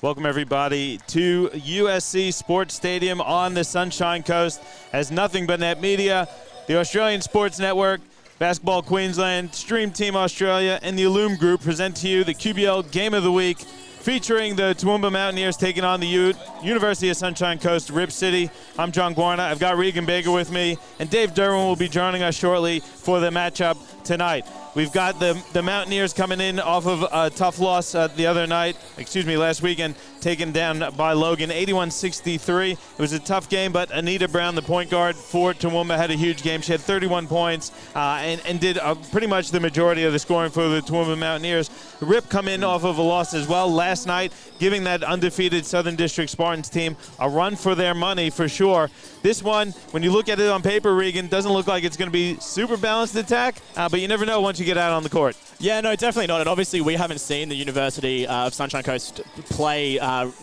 Welcome, everybody, to USC Sports Stadium on the Sunshine Coast as Nothing But Net Media, the Australian Sports Network, Basketball Queensland, Stream Team Australia, and the Illume Group present to you the QBL Game of the Week, featuring the Toowoomba Mountaineers taking on the University of Sunshine Coast, Rip City. I'm John Guarna. I've got Regan Baker with me, and Dave Derwin will be joining us shortly for the matchup tonight. We've got the Mountaineers coming in off of a tough loss last weekend, taken down by Logan, 81-63. It was a tough game, but Anita Brown, the point guard for Toowoomba, had a huge game. She had 31 points and did pretty much the majority of the scoring for the Toowoomba Mountaineers. Rip come in off of a loss as well last night, giving that undefeated Southern District Spartans team a run for their money for sure. This one, when you look at it on paper, Regan, doesn't look like it's going to be super balanced attack, but you never know once you get out on the court. Yeah, no, definitely not. And obviously, we haven't seen the University of Sunshine Coast play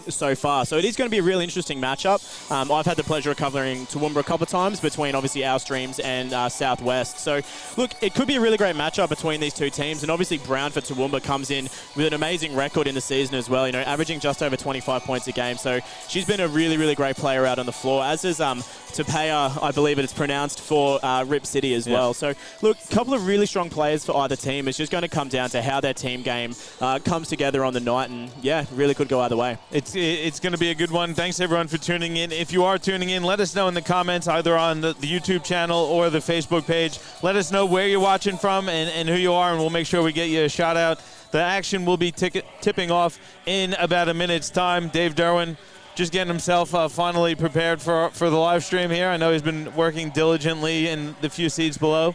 so far. So it is going to be a really interesting matchup. I've had the pleasure of covering Toowoomba a couple of times between, obviously, our streams and Southwest. So, look, it could be a really great matchup between these two teams. And obviously, Brown for Toowoomba comes in with an amazing record in the season as well, averaging just over 25 points a game. So she's been a really, really great player out on the floor, as is Tapea, I believe it's pronounced, for Rip City as well. So, look, a couple of really strong players for either team. It's just going to come down to how their team game comes together on the night, and yeah, really could go either way. It's going to be a good one. Thanks everyone for tuning in. If you are tuning in, let us know in the comments, either on the YouTube channel or the Facebook page. Let us know where you're watching from and who you are, and we'll make sure we get you a shout out. The action will be tipping off in about a minute's time. Dave Derwin just getting himself finally prepared for the live stream here. I know he's been working diligently in the few seats below.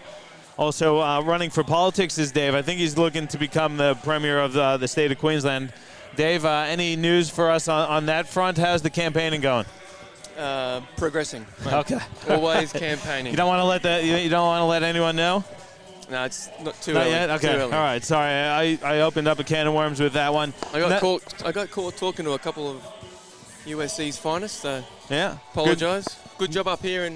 Also running for politics is Dave. I think he's looking to become the premier of the state of Queensland. Dave, any news for us on that front? How's the campaigning going? Progressing. Okay. Always campaigning. You don't want to let anyone know? No, it's not too Not early. yet? Okay. All right. Sorry, I opened up a can of worms with that one. I got caught talking to a couple of USC's finest. So yeah. Apologise. Good job up here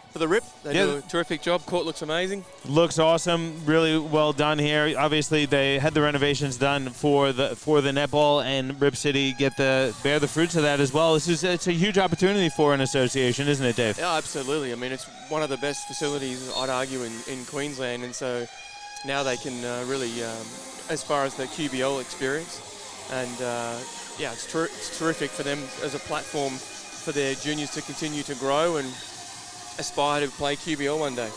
for the Rip. They do a terrific job. Court looks amazing. Looks awesome. Really well done here. Obviously, they had the renovations done for the netball, and Rip City bear the fruits of that as well. It's a huge opportunity for an association, isn't it, Dave? Yeah, absolutely. I mean, it's one of the best facilities, I'd argue, in Queensland, and so now they can really, as far as the QBL experience, and it's terrific for them as a platform for their juniors to continue to grow and aspire to play QBL one day.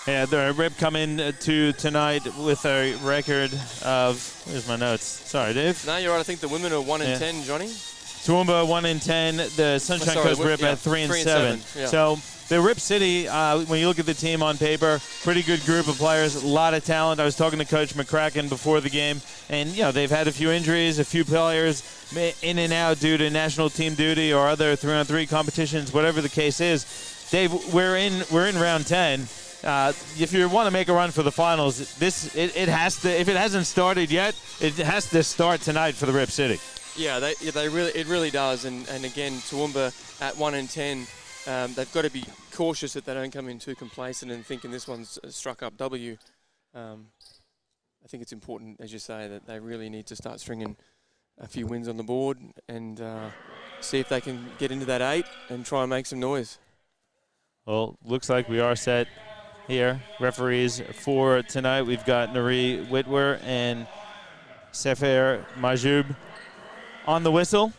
Yeah, the Rip come in to tonight with a record of, where's my notes? Sorry, Dave. No, you're right. I think the women are 1-10, Johnny. Toowoomba 1-10. The Sunshine Coast Rip at 3-7. Yeah. So the Rip City, when you look at the team on paper, pretty good group of players, a lot of talent. I was talking to Coach McCracken before the game, and they've had a few injuries, a few players in and out due to national team duty or other 3-on-3 competitions, whatever the case is. Dave, we're in round 10. If you want to make a run for the finals, it has to. If it hasn't started yet, it has to start tonight for the Rip City. Yeah, it really does. And again, Toowoomba at 1-10, they've got to be cautious that they don't come in too complacent and thinking this one's a struck-up W. I think it's important, as you say, that they really need to start stringing a few wins on the board and see if they can get into that 8 and try and make some noise. Well, looks like we are set here. Referees for tonight, we've got Nari Whitwer and Sefer Majoub on the whistle.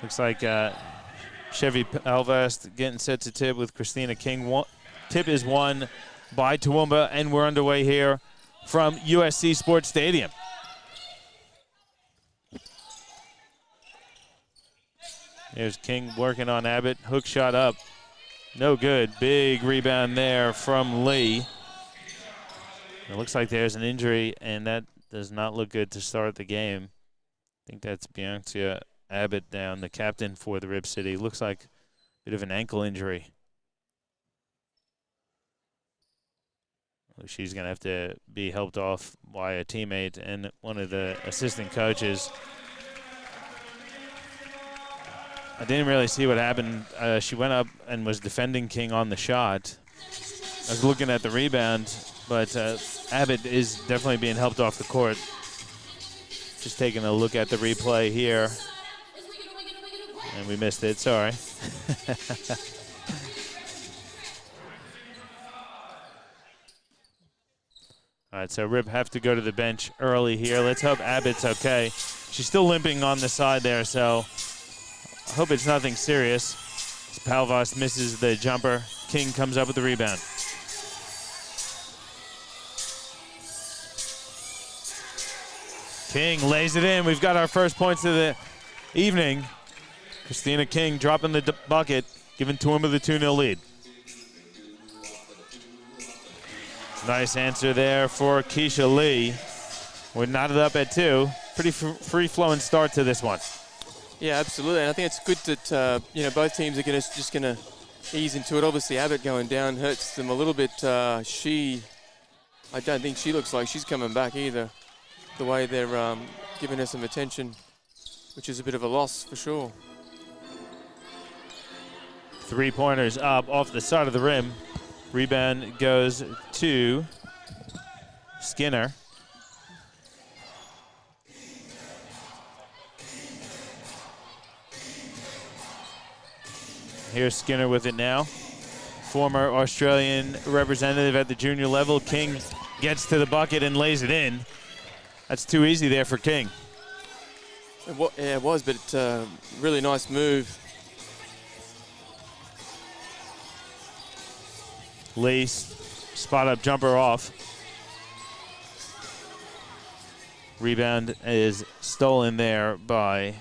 Looks like Chevy Alvast getting set to tip with Christina King. Tip is won by Toowoomba, and we're underway here from USC Sports Stadium. There's King working on Abbott. Hook shot up. No good. Big rebound there from Lee. It looks like there's an injury, and that does not look good to start the game. I think that's Bianca Abbott down, the captain for the Rip City. Looks like a bit of an ankle injury. She's going to have to be helped off by a teammate and one of the assistant coaches. I didn't really see what happened. She went up and was defending King on the shot. I was looking at the rebound, but Abbott is definitely being helped off the court. Just taking a look at the replay here. And we missed it, sorry. All right, so Rip have to go to the bench early here. Let's hope Abbott's okay. She's still limping on the side there, so I hope it's nothing serious. As Palvas misses the jumper, King comes up with the rebound. King lays it in. We've got our first points of the evening. Christina King dropping the bucket, giving Toowoomba the 2-0 lead. Nice answer there for Keisha Lee. We're knotted up at 2. Pretty free-flowing start to this one. Yeah, absolutely. And I think it's good that both teams are just going to ease into it. Obviously, Abbott going down hurts them a little bit. I don't think she looks like she's coming back either. The way they're giving her some attention, which is a bit of a loss for sure. 3-pointers up off the side of the rim. Rebound goes to Skinner. Here's Skinner with it now. Former Australian representative at the junior level. King gets to the bucket and lays it in. That's too easy there for King. Yeah, it was, but really nice move. Lee, spot-up jumper off. Rebound is stolen there by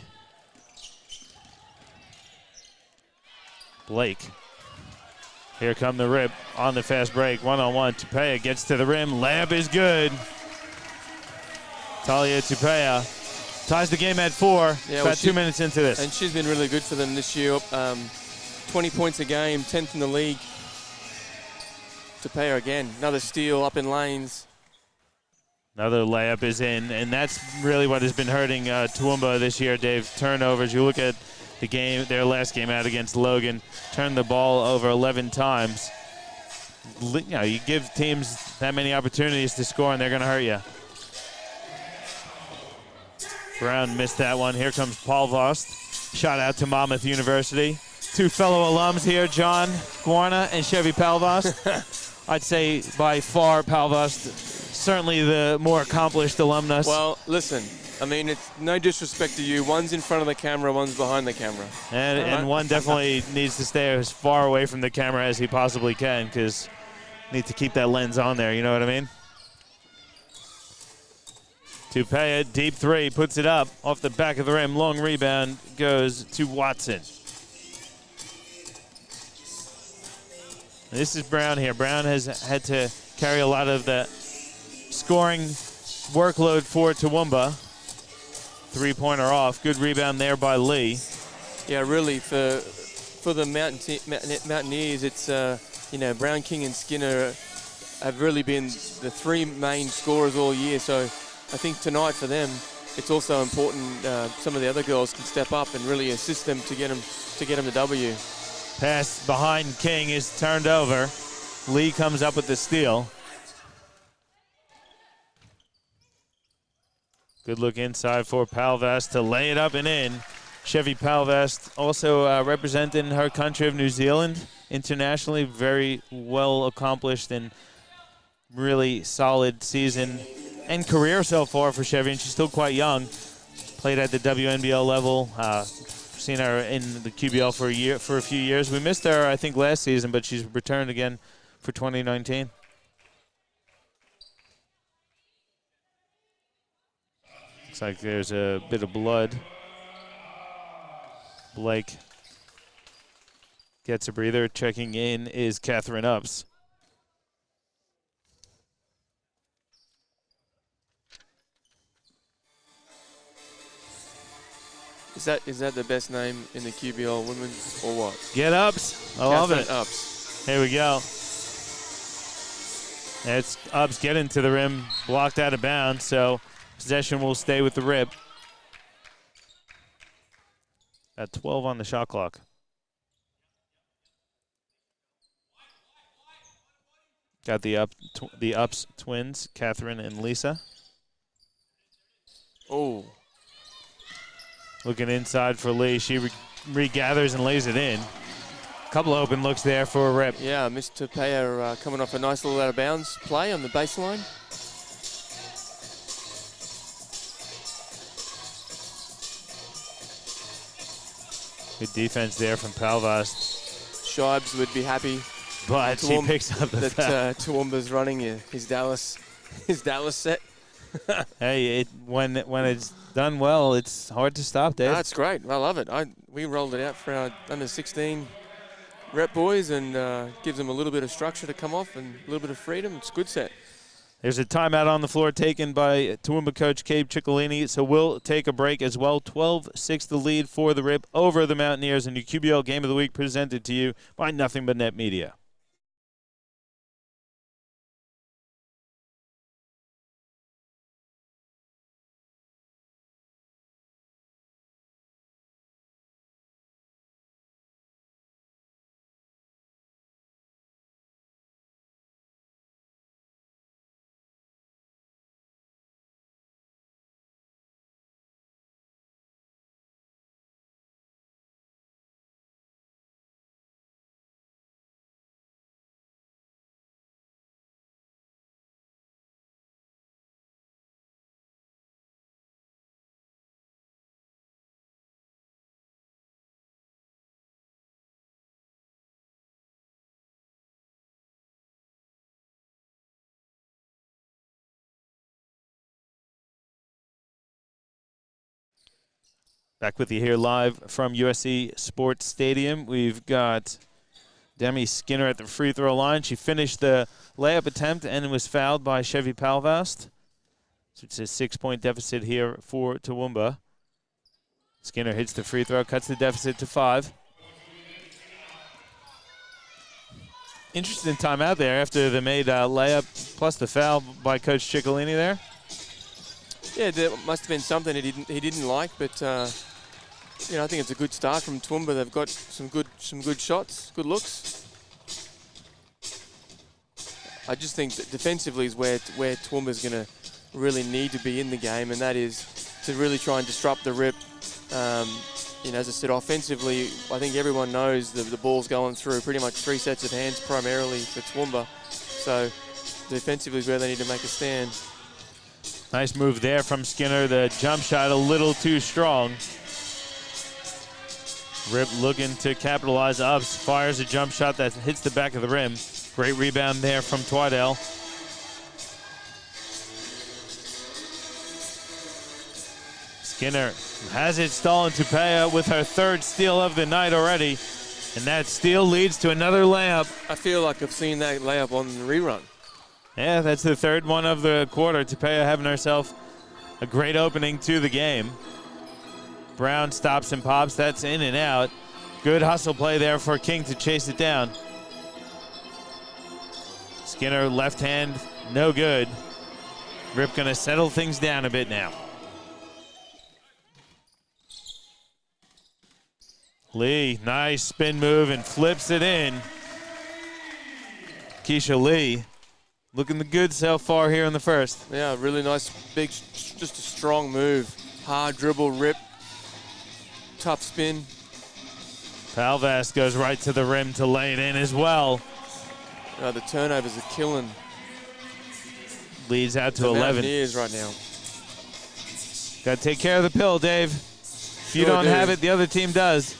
Blake. Here come the Rip on the fast break. One-on-one, Tupea gets to the rim. Layup is good. Talia Tupea ties the game at 4. Yeah, about 2 minutes into this. And she's been really good for them this year. 20 points a game, 10th in the league. Tupea again, another steal up in lanes. Another layup is in, and that's really what has been hurting Toowoomba this year, Dave. Turnovers. You look at the game, their last game out against Logan, turned the ball over 11 times. You give teams that many opportunities to score, and they're going to hurt you. Brown missed that one. Here comes Paul Vost. Shout out to Monmouth University. 2 fellow alums here, John Guarna and Chevy Palvost. I'd say by far Palvost, certainly the more accomplished alumnus. Well, listen, I mean, it's no disrespect to you. One's in front of the camera, one's behind the camera. And one definitely needs to stay as far away from the camera as he possibly can, because need to keep that lens on there, you know what I mean? Tupea, deep 3, puts it up off the back of the rim. Long rebound goes to Watson. This is Brown here. Brown has had to carry a lot of the scoring workload for Toowoomba. 3-pointer off. Good rebound there by Lee. Yeah, really, for the Mountaineers, it's, Brown, King, and Skinner have really been the 3 main scorers all year. So I think tonight for them, it's also important some of the other girls can step up and really assist them to get them the W. Pass behind King is turned over. Lee comes up with the steal. Good look inside for Palvast to lay it up and in. Chevy Palvast also representing her country of New Zealand internationally. Very well accomplished and really solid season and career so far for Chevy, and she's still quite young. Played at the WNBL level. Seen her in the QBL for a few years. We missed her, I think, last season, but she's returned again for 2019. Looks like there's a bit of blood. Blake gets a breather. Checking in is Catherine Upps. Is that the best name in the QBL women's or what? Get Upps. I love it. Upps. Here we go. It's Upps getting to the rim, blocked out of bounds, so possession will stay with the Rip. At 12 on the shot clock. Got the Upps twins, Catherine and Lisa. Oh. Looking inside for Lee. She regathers and lays it in. Couple of open looks there for a rip. Yeah, Miss Tapea coming off a nice little out of bounds play on the baseline. Good defense there from Palvast. Shibes would be happy. But she picks up the foul. Toowoomba's running his Dallas set. Hey, when it's done well, it's hard to stop, Dave. That's great. I love it. We rolled it out for our under 16 rep boys and gives them a little bit of structure to come off and a little bit of freedom. It's a good set. There's a timeout on the floor taken by Toowoomba coach Cabe Ciccolini, so we'll take a break as well. 12-6 the lead for the Rip over the Mountaineers, and your QBL Game of the Week presented to you by Nothing But Net Media. Back with you here live from USC Sports Stadium. We've got Demi Skinner at the free throw line. She finished the layup attempt and was fouled by Chevy Palvast. So it's a 6-point deficit here for Toowoomba. Skinner hits the free throw, cuts the deficit to 5. Interesting timeout there after the made layup plus the foul by Coach Ciccolini there. Yeah, there must have been something he didn't like, but I think it's a good start from Toowoomba. They've got some good shots, good looks. I just think that defensively is where Toowoomba's going to really need to be in the game, and that is to really try and disrupt the Rip. As I said, offensively, I think everyone knows the ball's going through pretty much 3 sets of hands primarily for Toowoomba. So defensively is where they need to make a stand. Nice move there from Skinner. The jump shot a little too strong. Rip looking to capitalize. Ups fires a jump shot that hits the back of the rim. Great rebound there from Twaddell. Skinner has it stolen. Tapea with her 3rd steal of the night already. And that steal leads to another layup. I feel like I've seen that layup on the rerun. Yeah, that's the 3rd one of the quarter. Tapea having herself a great opening to the game. Brown stops and pops. That's in and out. Good hustle play there for King to chase it down. Skinner left hand, no good. Rip gonna settle things down a bit now. Lee, nice spin move and flips it in. Keisha Lee looking the good so far here in the first. Yeah, really nice, big, just a strong move. Hard dribble, Rip, tough spin. Palvast goes right to the rim to lay it in as well. The turnovers are killing. Leads out to the 11. Mountaineers right now. Got to take care of the pill, Dave. If you don't have it, the other team does.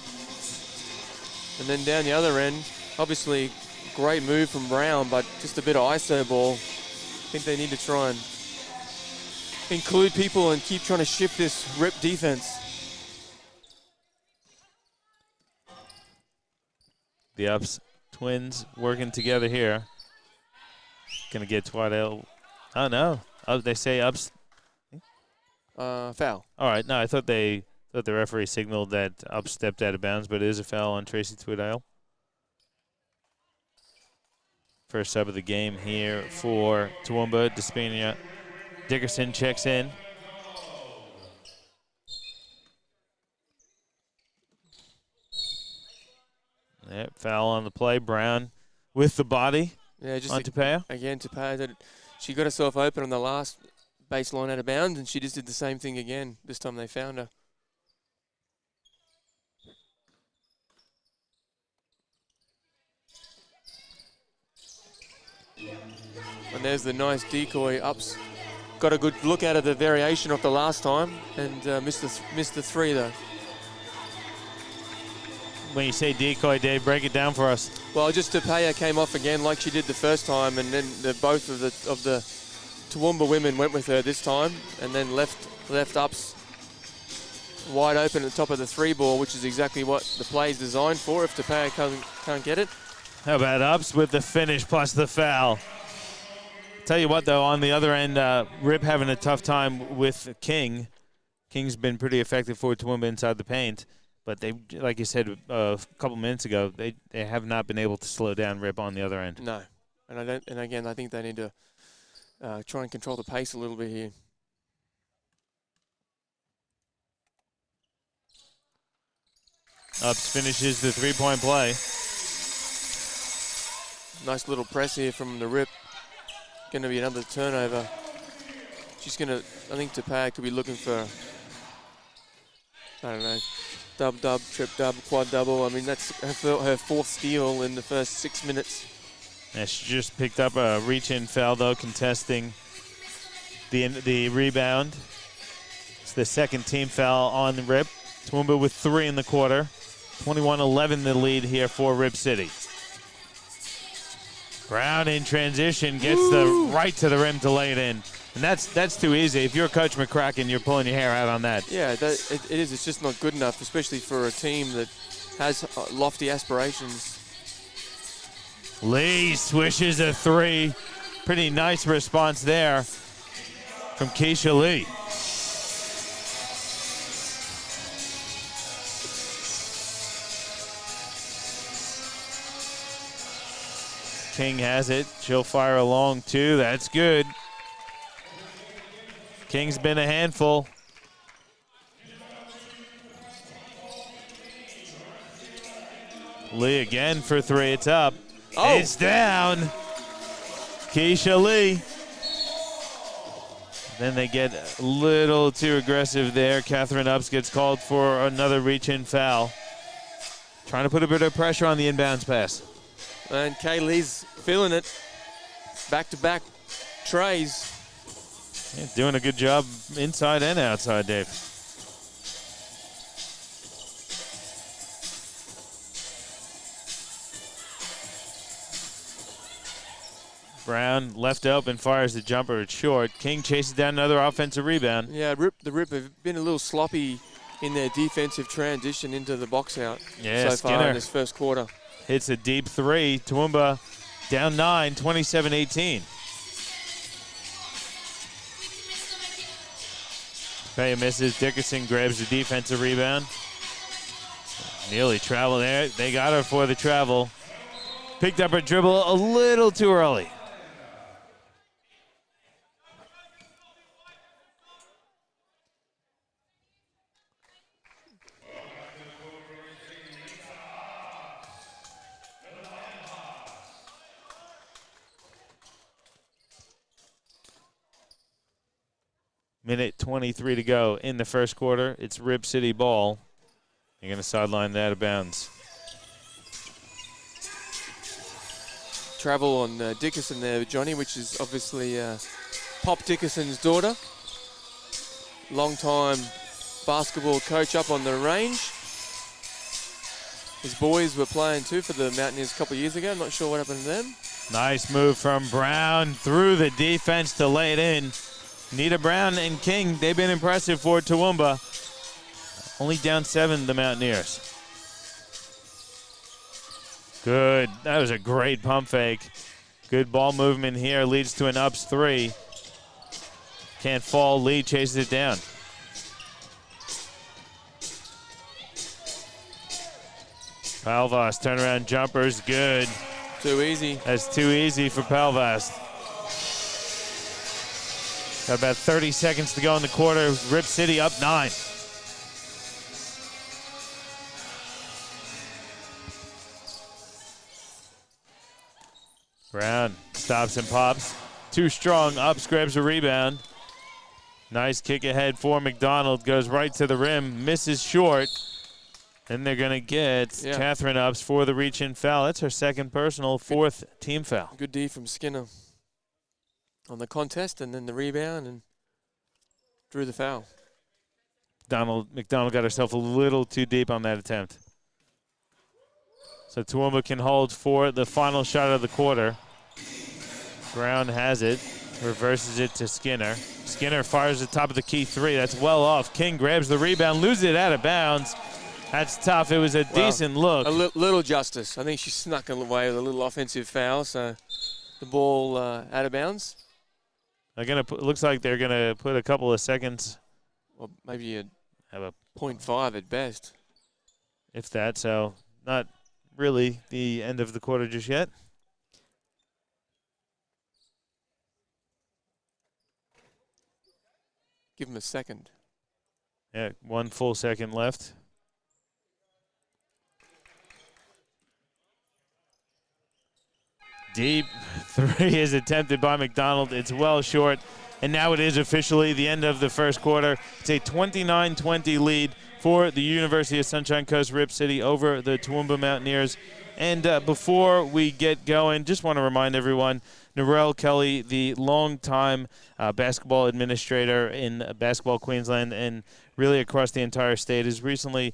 And then down the other end, obviously great move from Brown, but just a bit of ISO ball. I think they need to try and include people and keep trying to shift this Rip defense. The Ups twins working together here. Gonna get Twaddell. Oh no! Oh, they say Ups. Foul. All right. No, I thought the referee signaled that Ups stepped out of bounds, but it is a foul on Tracy Twaddell. First sub of the game here for Toowoomba. Despina Dickerson checks in. Yep, foul on the play. Brown with the body. Yeah, just on Tapea. Again, Tapea, she got herself open on the last baseline out of bounds, and she just did the same thing again. This time they found her. And there's the nice decoy ups. Got a good look out of the variation of the last time, and missed the three though. When you say decoy, Dave, break it down for us. Well, just Tapaya came off again like she did the first time, and then both of the Toowoomba women went with her this time, and then left ups wide open at the top of the three ball, which is exactly what the play is designed for if Tapaya can't get it. How about ups with the finish plus the foul? Tell you what, though, on the other end, Rip having a tough time with King. King's been pretty effective for Toowoomba inside the paint, but they, like you said a couple minutes ago, they have not been able to slow down Rip on the other end. No, and again, I think they need to try and control the pace a little bit here. Ups finishes the three-point play. Nice little press here from the Rip. Going to be another turnover. She's going to, I think Tapaya could be looking for, I don't know, dub, trip dub, quad double. I mean, that's her fourth steal in the first 6 minutes. Yeah, she just picked up a reach-in foul, though, contesting the rebound. It's the second team foul on the Rip. Toowoomba with 3 in the quarter. 21-11 the lead here for Rip City. Brown in transition gets the right to the rim to lay it in. And that's too easy. If you're Coach McCracken, you're pulling your hair out on that. Yeah, it is. It's just not good enough, especially for a team that has lofty aspirations. Lee swishes a 3. Pretty nice response there from Keisha Lee. King has it. She'll fire along too. That's good. King's been a handful. Lee again for 3. It's up. Oh. It's down. Keisha Lee. Then they get a little too aggressive there. Catherine Ups gets called for another reach-in foul. Trying to put a bit of pressure on the inbounds pass. And Kaylee's feeling it. Back-to-back trays. Yeah, doing a good job inside and outside, Dave. Brown left open, fires the jumper. It's short. King chases down another offensive rebound. Yeah, the Rip have been a little sloppy in their defensive transition into the box out so far in this first quarter. Hits a deep 3. Toowoomba down 9, 27-18. Paya misses. Dickerson grabs the defensive rebound. Nearly travel there. They got her for the travel. Picked up her dribble a little too early. Minute 23 to go in the first quarter. It's Rip City ball. They're going to sideline that out of bounds. Travel on Dickerson there, Johnny, which is obviously Pop Dickerson's daughter. Long-time basketball coach up on the range. His boys were playing too for the Mountaineers a couple of years ago. I'm not sure what happened to them. Nice move from Brown through the defense to lay it in. Nita Brown and King, they've been impressive for Toowoomba. Only down 7, the Mountaineers. Good. That was a great pump fake. Good ball movement here. Leads to an ups 3. Can't fall. Lee chases it down. Palvas turnaround jumpers. Good. Too easy. That's too easy for Palvas. Got about 30 seconds to go in the quarter. Rip City up 9. Brown stops and pops. Too strong. Ups grabs a rebound. Nice kick ahead for McDonald. Goes right to the rim. Misses short. And they're going to get Catherine Ups for the reach-in foul. That's her second personal, fourth team foul. Good D from Skinner on the contest, and then the rebound, and drew the foul. McDonald got herself a little too deep on that attempt. So Toowoomba can hold for the final shot of the quarter. Brown has it, reverses it to Skinner. Skinner fires the top of the key three. That's well off. King grabs the rebound, loses it out of bounds. That's tough. It was a decent look. A little justice. I think she snuck away with a little offensive foul, so the ball out of bounds. Looks like they're gonna put a couple of seconds. Well, maybe have a 0.5 at best, if that. So not really the end of the quarter just yet. Give him a second. Yeah, 1 full second left. Deep three is attempted by McDonald. It's well short. And now it is officially the end of the first quarter. It's a 29-20 lead for the University of Sunshine Coast Rip City over the Toowoomba Mountaineers. And before we get going, just want to remind everyone, Narelle Kelly, the longtime basketball administrator in Basketball Queensland and really across the entire state, has recently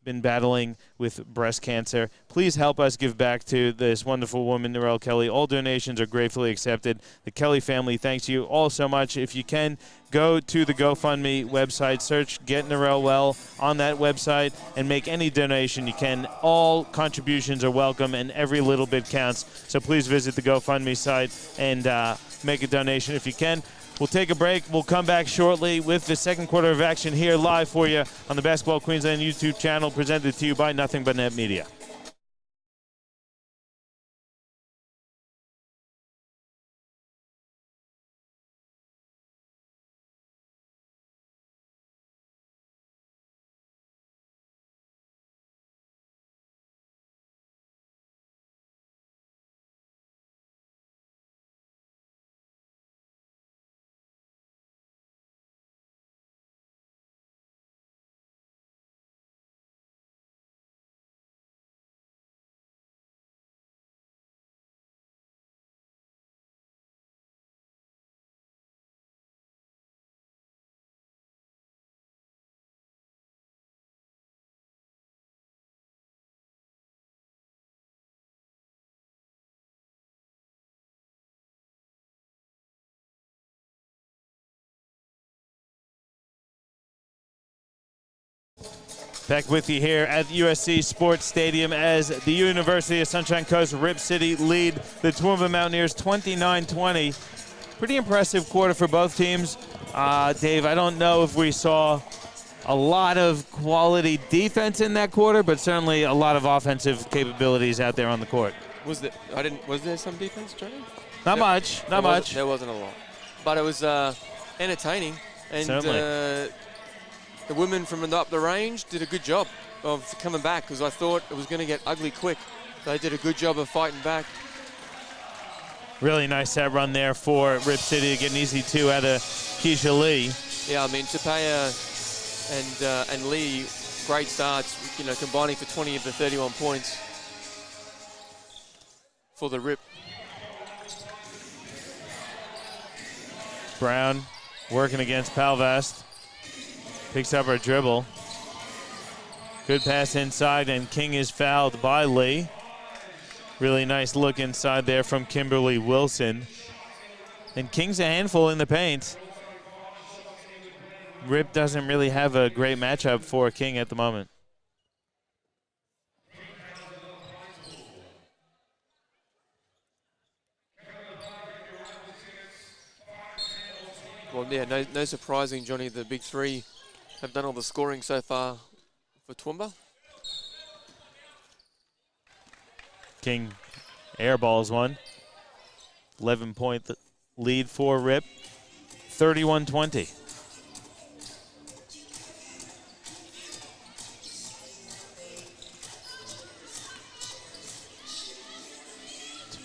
been battling with breast cancer. Please help us give back to this wonderful woman, Narelle Kelly. All donations are gratefully accepted. The Kelly family thanks you all so much. If you can, go to the GoFundMe website, search Get Narelle Well on that website, and make any donation you can. All contributions are welcome, and every little bit counts. So please visit the GoFundMe site and make a donation if you can. We'll take a break. We'll come back shortly with the second quarter of action here live for you on the Basketball Queensland YouTube channel, presented to you by Nothing But Net Media. Back with you here at USC Sports Stadium as the University of Sunshine Coast Rip City lead the Toowoomba Mountaineers 29-20. Pretty impressive quarter for both teams. Dave, I don't know if we saw a lot of quality defense in that quarter, but certainly a lot of offensive capabilities out there on the court. Was there some defense, Johnny? Not much. There wasn't a lot, but it was entertaining, and certainly. The women from up the range did a good job of coming back, because I thought it was going to get ugly quick. They did a good job of fighting back. Really nice set run there for Rip City to get an easy two out of Keisha Lee. Yeah, I mean, Tapaya and Lee, great starts, combining for 20 of the 31 points for the Rip. Brown working against Palvast. Picks up her dribble. Good pass inside, and King is fouled by Lee. Really nice look inside there from Kimberly Wilson. And King's a handful in the paint. Rip doesn't really have a great matchup for King at the moment. Well, yeah, no surprising, Johnny. The big three have done all the scoring so far for Toowoomba. King airballs one. 11-point lead for Rip. 31-20.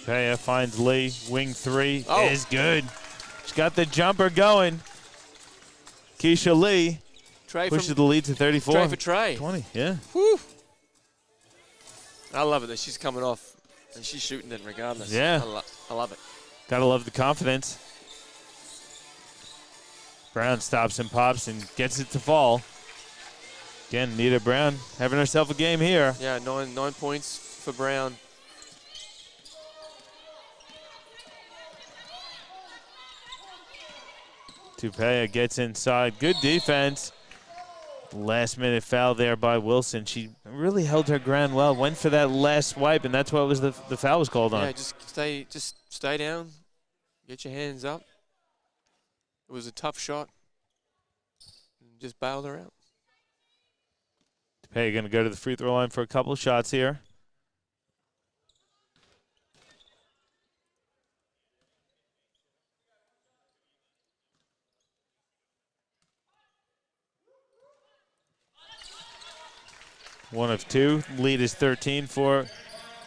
Tapaya finds Lee. Wing three is good. She's got the jumper going. Keisha Lee Trey pushes the lead to 34. Trey for Trey. 20, yeah. Whew. I love it that she's coming off and she's shooting it regardless. Yeah. I love it. Gotta love the confidence. Brown stops and pops and gets it to fall. Again, Nita Brown having herself a game here. Yeah, 9 points for Brown. Tupea gets inside. Good defense. Last minute foul there by Wilson. She really held her ground well. Went for that last swipe, and that's what was the foul was called on. Yeah, just stay down. Get your hands up. It was a tough shot. Just bailed her out. Tupea going to go to the free throw line for a couple of shots here. One of two. Lead is 13 for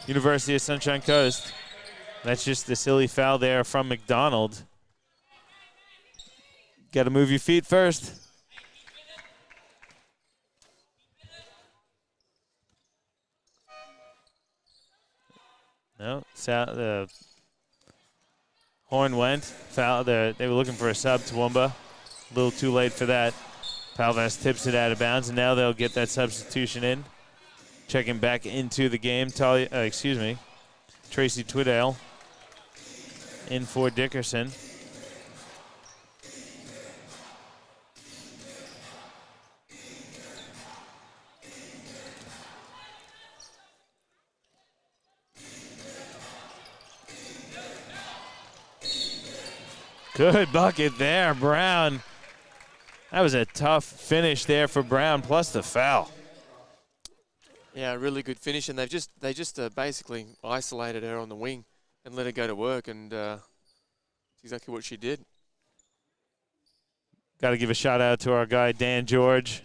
University of Sunshine Coast. That's just the silly foul there from McDonald. Got to move your feet first. No, the horn went. Foul. They were looking for a sub, Toowoomba. A little too late for that. Palvas tips it out of bounds, and now they'll get that substitution in. Checking back into the game, Tracy Twiddale in for Dickerson. Good bucket there, Brown. That was a tough finish there for Brown, plus the foul. Yeah, really good finish, and they just basically isolated her on the wing and let her go to work, and that's exactly what she did. Got to give a shout out to our guy Dan George,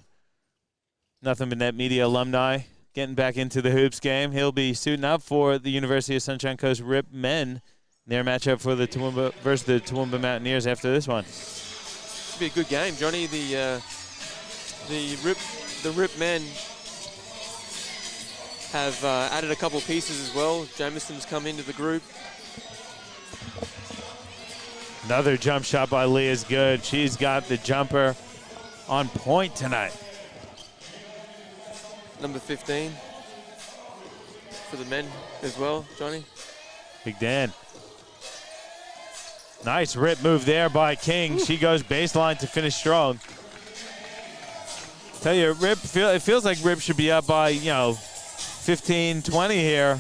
Nothing But Net Media alumni, getting back into the hoops game. He'll be suiting up for the University of Sunshine Coast Rip men. Their matchup for the Toowoomba versus the Toowoomba Mountaineers after this one. Should be a good game, Johnny. The Rip men have added a couple pieces as well. Jamison's come into the group. Another jump shot by Lee is good. She's got the jumper on point tonight. Number 15 for the men as well, Johnny. Big Dan. Nice rip move there by King. She goes baseline to finish strong. Tell you, it feels like Rip should be up by, 15, 20 here.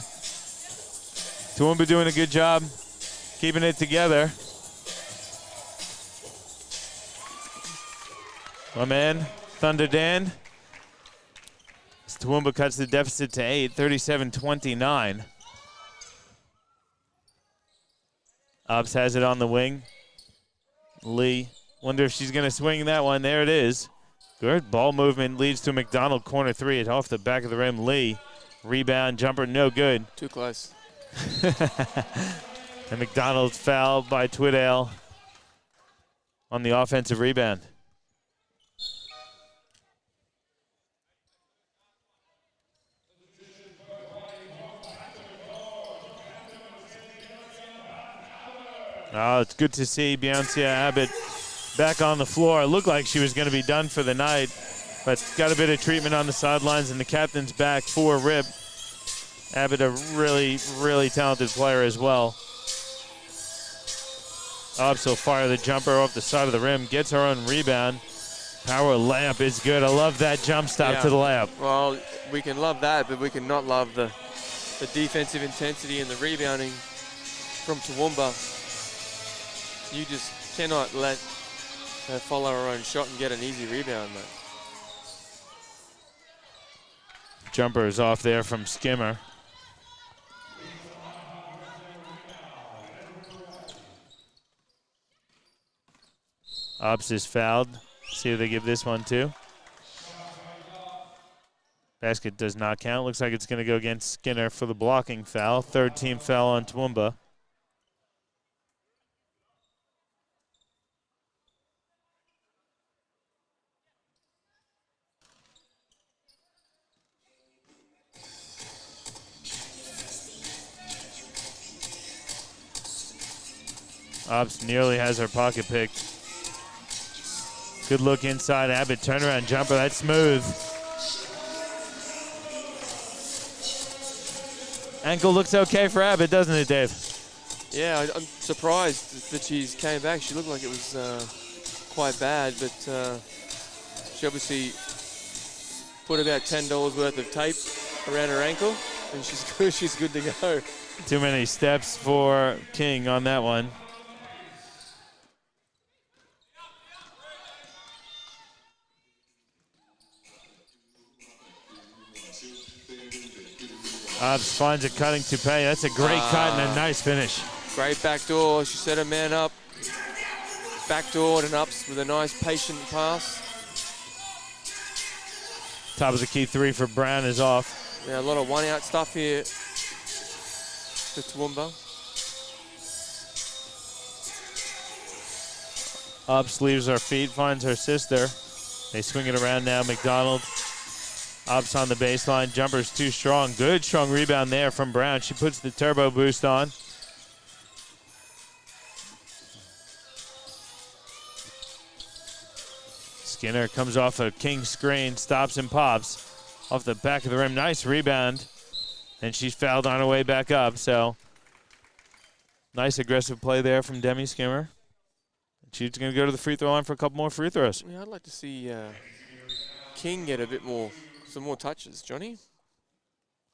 Toowoomba doing a good job keeping it together. My man, Thunder Dan. Toowoomba cuts the deficit to 8, 37-29. Obbs has it on the wing. Lee, wonder if she's going to swing that one. There it is. Good ball movement leads to McDonald, corner three. It's off the back of the rim. Lee, rebound, jumper, no good. Too close. And McDonald fouled by Twiddale on the offensive rebound. Oh, it's good to see Beyonce Abbott back on the floor. It looked like she was going to be done for the night, but got a bit of treatment on the sidelines, and the captain's back for Rip. Abbott, a really, really talented player as well. Obbs will fire the jumper off the side of the rim, gets her own rebound. Power layup is good. I love that jump stop to the layup. Well, we can love that, but we can not love the defensive intensity and the rebounding from Toowoomba. You just cannot let her follow her own shot and get an easy rebound, mate. Jumper is off there from Skimmer. Obbs is fouled. See who they give this one to. Basket does not count. Looks like it's going to go against Skinner for the blocking foul. Third team foul on Toowoomba. Ops nearly has her pocket picked. Good look inside. Abbott turnaround jumper. That's smooth. Ankle looks okay for Abbott, doesn't it, Dave? Yeah, I'm surprised that she's came back. She looked like it was quite bad, but she obviously put about $10 worth of tape around her ankle, and she's good to go. Too many steps for King on that one. Obbs finds a cutting toupee. That's a great cut and a nice finish. Great backdoor. She set her man up. Backdoored and ups with a nice patient pass. Top of the key three for Brown is off. Yeah, a lot of one-out stuff here for Toowoomba. Obbs leaves her feet, finds her sister. They swing it around now. McDonald. Obbs on the baseline. Jumper's too strong. Good strong rebound there from Brown. She puts the turbo boost on. Skinner comes off a King screen, stops and pops off the back of the rim. Nice rebound. And she's fouled on her way back up. So nice aggressive play there from Demi Skimmer. She's going to go to the free throw line for a couple more free throws. Yeah, I'd like to see King get a bit more, some more touches. Johnny?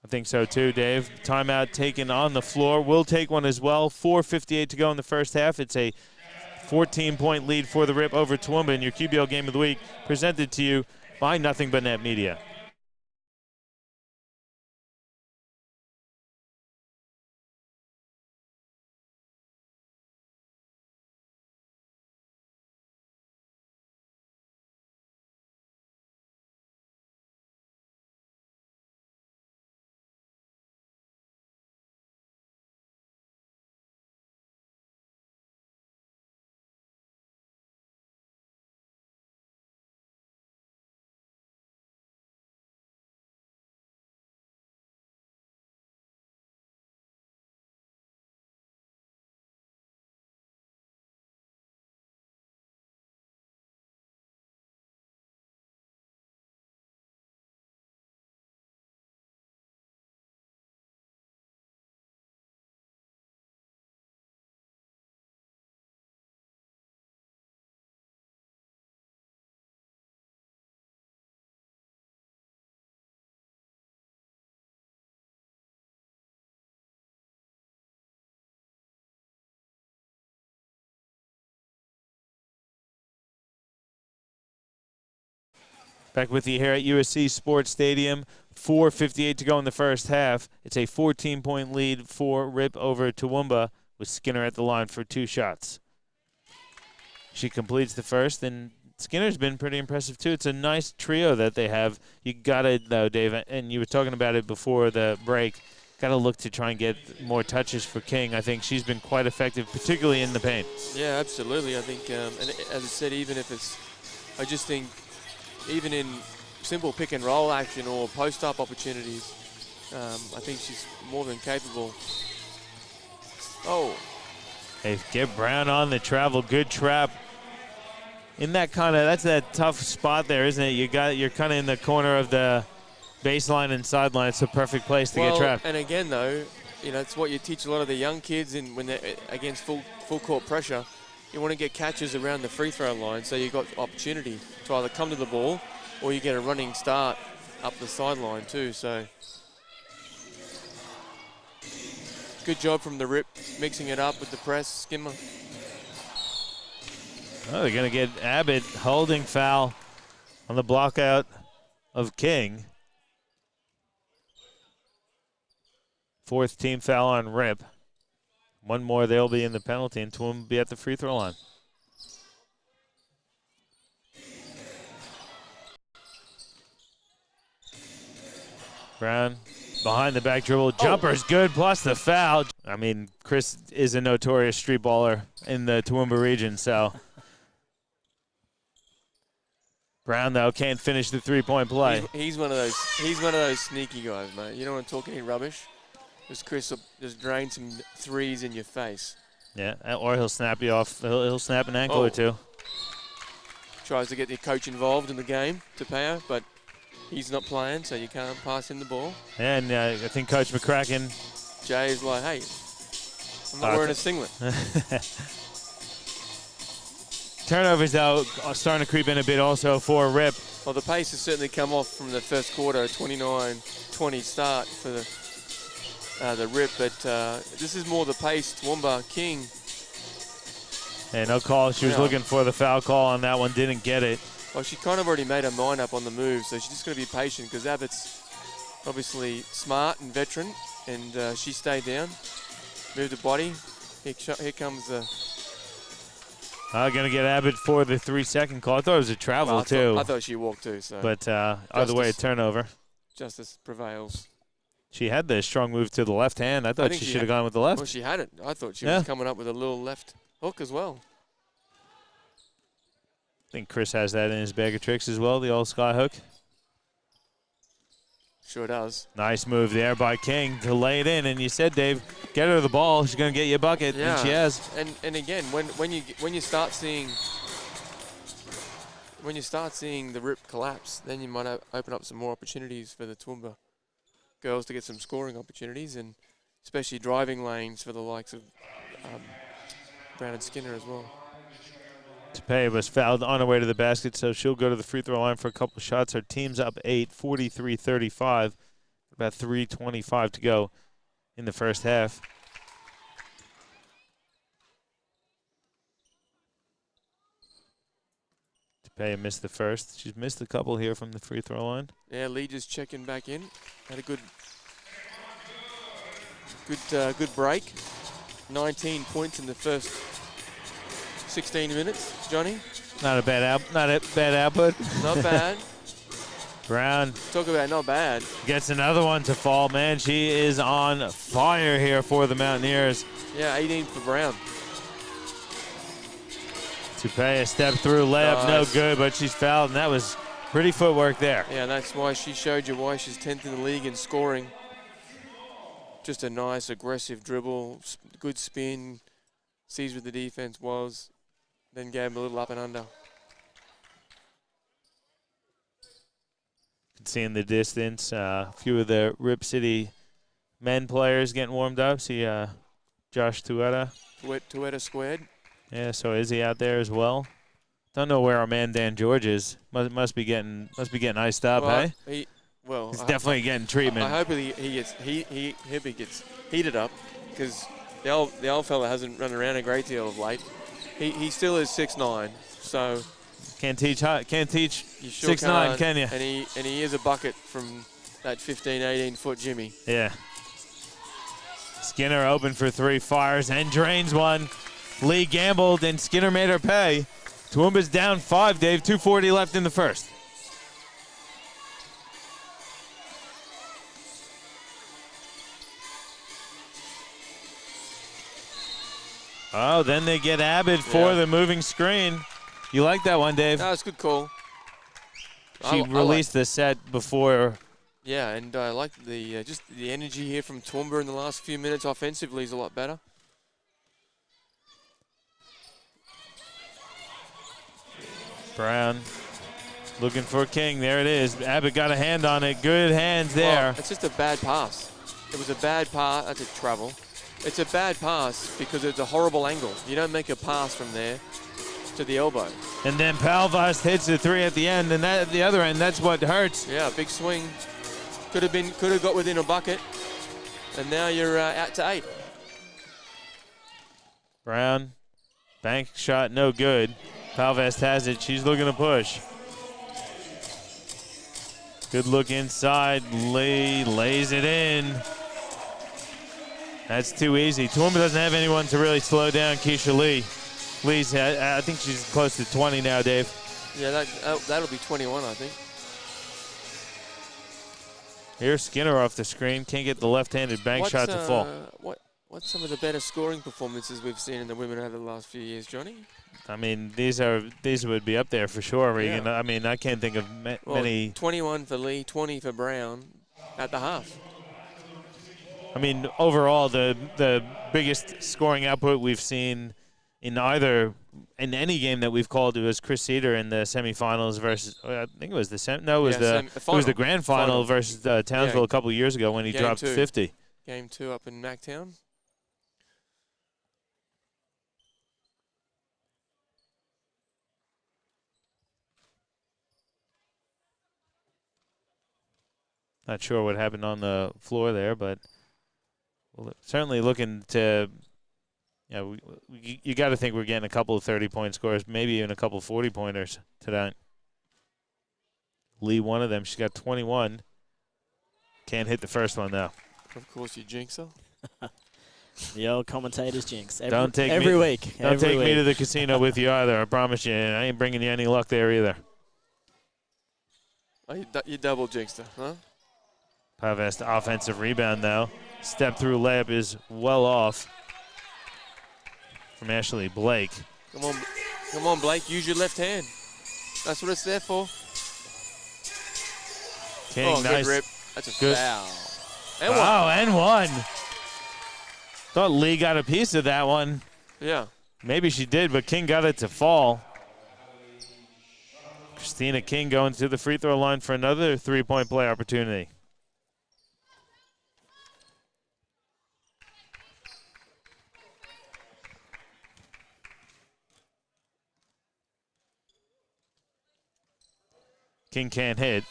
I think so too, Dave. Timeout taken on the floor. We'll take one as well. 4:58 to go in the first half. It's a 14-point lead for the Rip over Toowoomba in your QBL Game of the Week, presented to you by Nothing But Net Media. Back with you here at USC Sports Stadium. 4:58 to go in the first half. It's a 14-point lead for Rip over Toowoomba with Skinner at the line for two shots. She completes the first, and Skinner's been pretty impressive too. It's a nice trio that they have. You got it though, Dave, and you were talking about it before the break. Got to look to try and get more touches for King. I think she's been quite effective, particularly in the paint. Yeah, absolutely. I think, and as I said, I just think even in simple pick and roll action or post-up opportunities, I think she's more than capable. Oh. They get Brown on the travel. Good trap. In that that's that tough spot there, isn't it? You're kind of in the corner of the baseline and sideline. It's a perfect place to get trapped. And again, though, it's what you teach a lot of the young kids when they're against full court pressure. You want to get catches around the free throw line, so you've got opportunity to either come to the ball or you get a running start up the sideline too. So good job from the Rip, mixing it up with the press. Skimmer. Oh, they're going to get Abbott holding foul on the block out of King. Fourth team foul on Rip. One more, they'll be in the penalty, and Toowoomba will be at the free throw line. Brown behind the back dribble. Jumper's good, plus the foul. I mean, Chris is a notorious street baller in the Toowoomba region, so. Brown, though, can't finish the three-point play. He's one of those sneaky guys, mate. You don't want to talk any rubbish. Chris will just drain some threes in your face. Yeah, or he'll snap you off. He'll snap an ankle or two. Tries to get the coach involved in the game, Tapeo, but he's not playing, so you can't pass him the ball. And I think Coach McCracken. Jay is like, hey, I'm not wearing a singlet. Turnovers, though, are starting to creep in a bit also for Rip. Well, the pace has certainly come off from the first quarter, 29-20 start for the Rip, but this is more the pace. Toowoomba King. And no call. She was looking for the foul call on that one, didn't get it. Well, she kind of already made her mind up on the move, so she's just going to be patient because Abbott's obviously smart and veteran, and she stayed down, moved the body. Here comes the... Going to get Abbott for the 3-second call. I thought it was a travel, too. I thought she walked, too. So. But either way, a turnover. Justice prevails. She had the strong move to the left hand. I thought she should have gone with the left. Well, she had it. I thought she was coming up with a little left hook as well. I think Chris has that in his bag of tricks as well, the old sky hook. Sure does. Nice move there by King to lay it in. And you said, Dave, get her the ball. She's going to get you a bucket, and she has. And again, when you start seeing the Rip collapse, then you might open up some more opportunities for the Toowoomba girls to get some scoring opportunities, and especially driving lanes for the likes of Brown and Skinner as well. Tapeo was fouled on her way to the basket, so she'll go to the free throw line for a couple shots. Her team's up 8, 43-35. About 3:25 to go in the first half. Tapeo missed the first. She's missed a couple here from the free throw line. Yeah, Lee just checking back in. Had a good break. 19 points in the first 16 minutes, Johnny. Not a bad output. Not bad. Brown. Talk about not bad. Gets another one to fall. Man, she is on fire here for the Mountaineers. Yeah, 18 for Brown. Tapeo step through layup, no good, but she's fouled, and that was pretty footwork there. Yeah, that's why she showed you why she's 10th in the league in scoring. Just a nice, aggressive dribble, good spin, sees what the defense was, then gave him a little up and under. You can see in the distance a few of the Rip City men players getting warmed up. See Josh Tueta. Tueta squared. Yeah, so is he out there as well? Don't know where our man Dan George is. Must be getting iced up, hey? He's definitely getting treatment. I hope he gets heated up, because the old fella hasn't run around a great deal of late. He still is 6'9", so can't teach 6'9", can you? And he is a bucket from that 15, 18-foot Jimmy. Yeah. Skinner open for three, fires and drains one. Lee gambled and Skinner made her pay. Toowoomba's down 5, Dave. 2:40 left in the first. Oh, then they get Abbott for the moving screen. You like that one, Dave? No, it's a good call. She released the set before. Yeah, and I like the just the energy here from Toowoomba in the last few minutes. Offensively is a lot better. Brown looking for King. There it is. Abbott got a hand on it. Good hands there. Well, it's just a bad pass. It was a bad pass. That's a travel. It's a bad pass because it's a horrible angle. You don't make a pass from there to the elbow. And then Palvast hits the three at the end, and that at the other end, that's what hurts. Yeah, big swing. Could have got within a bucket, and now you're out to 8. Brown, bank shot, no good. Palvast has it. She's looking to push. Good look inside. Lee lays it in. That's too easy. Toowoomba doesn't have anyone to really slow down Keisha Lee. Lee's, I think she's close to 20 now, Dave. Yeah, that'll be 21, I think. Here's Skinner off the screen. Can't get the left-handed bank shot to fall. What's some of the better scoring performances we've seen in the women over the last few years, Johnny? I mean, these would be up there for sure, Regan. Yeah. I mean, I can't think of many. 21 for Lee, 20 for Brown at the half. I mean, overall, the biggest scoring output we've seen in any game that we've called was Chris Cedar in the semifinals versus I think it was the grand final versus Townsville a couple of years ago when he dropped 50. Game 2 up in Mactown. Not sure what happened on the floor there, but certainly looking to, you got to think we're getting a couple of 30-point scores, maybe even a couple of 40-pointers tonight. Lee, one of them, she's got 21. Can't hit the first one, though. Of course, you jinx her. The old commentator's jinx. Every week. Don't take me to the casino with you either, I promise you. I ain't bringing you any luck there either. Oh, you double jinxed her, huh? Pavest offensive rebound, though. Step through layup is well off from Ashley Blake. Come on, Blake. Use your left hand. That's what it's there for. King, nice. Good rip. That's a foul. And and one. Thought Lee got a piece of that one. Yeah. Maybe she did, but King got it to fall. Christina King going to the free throw line for another three-point play opportunity. King can't hit.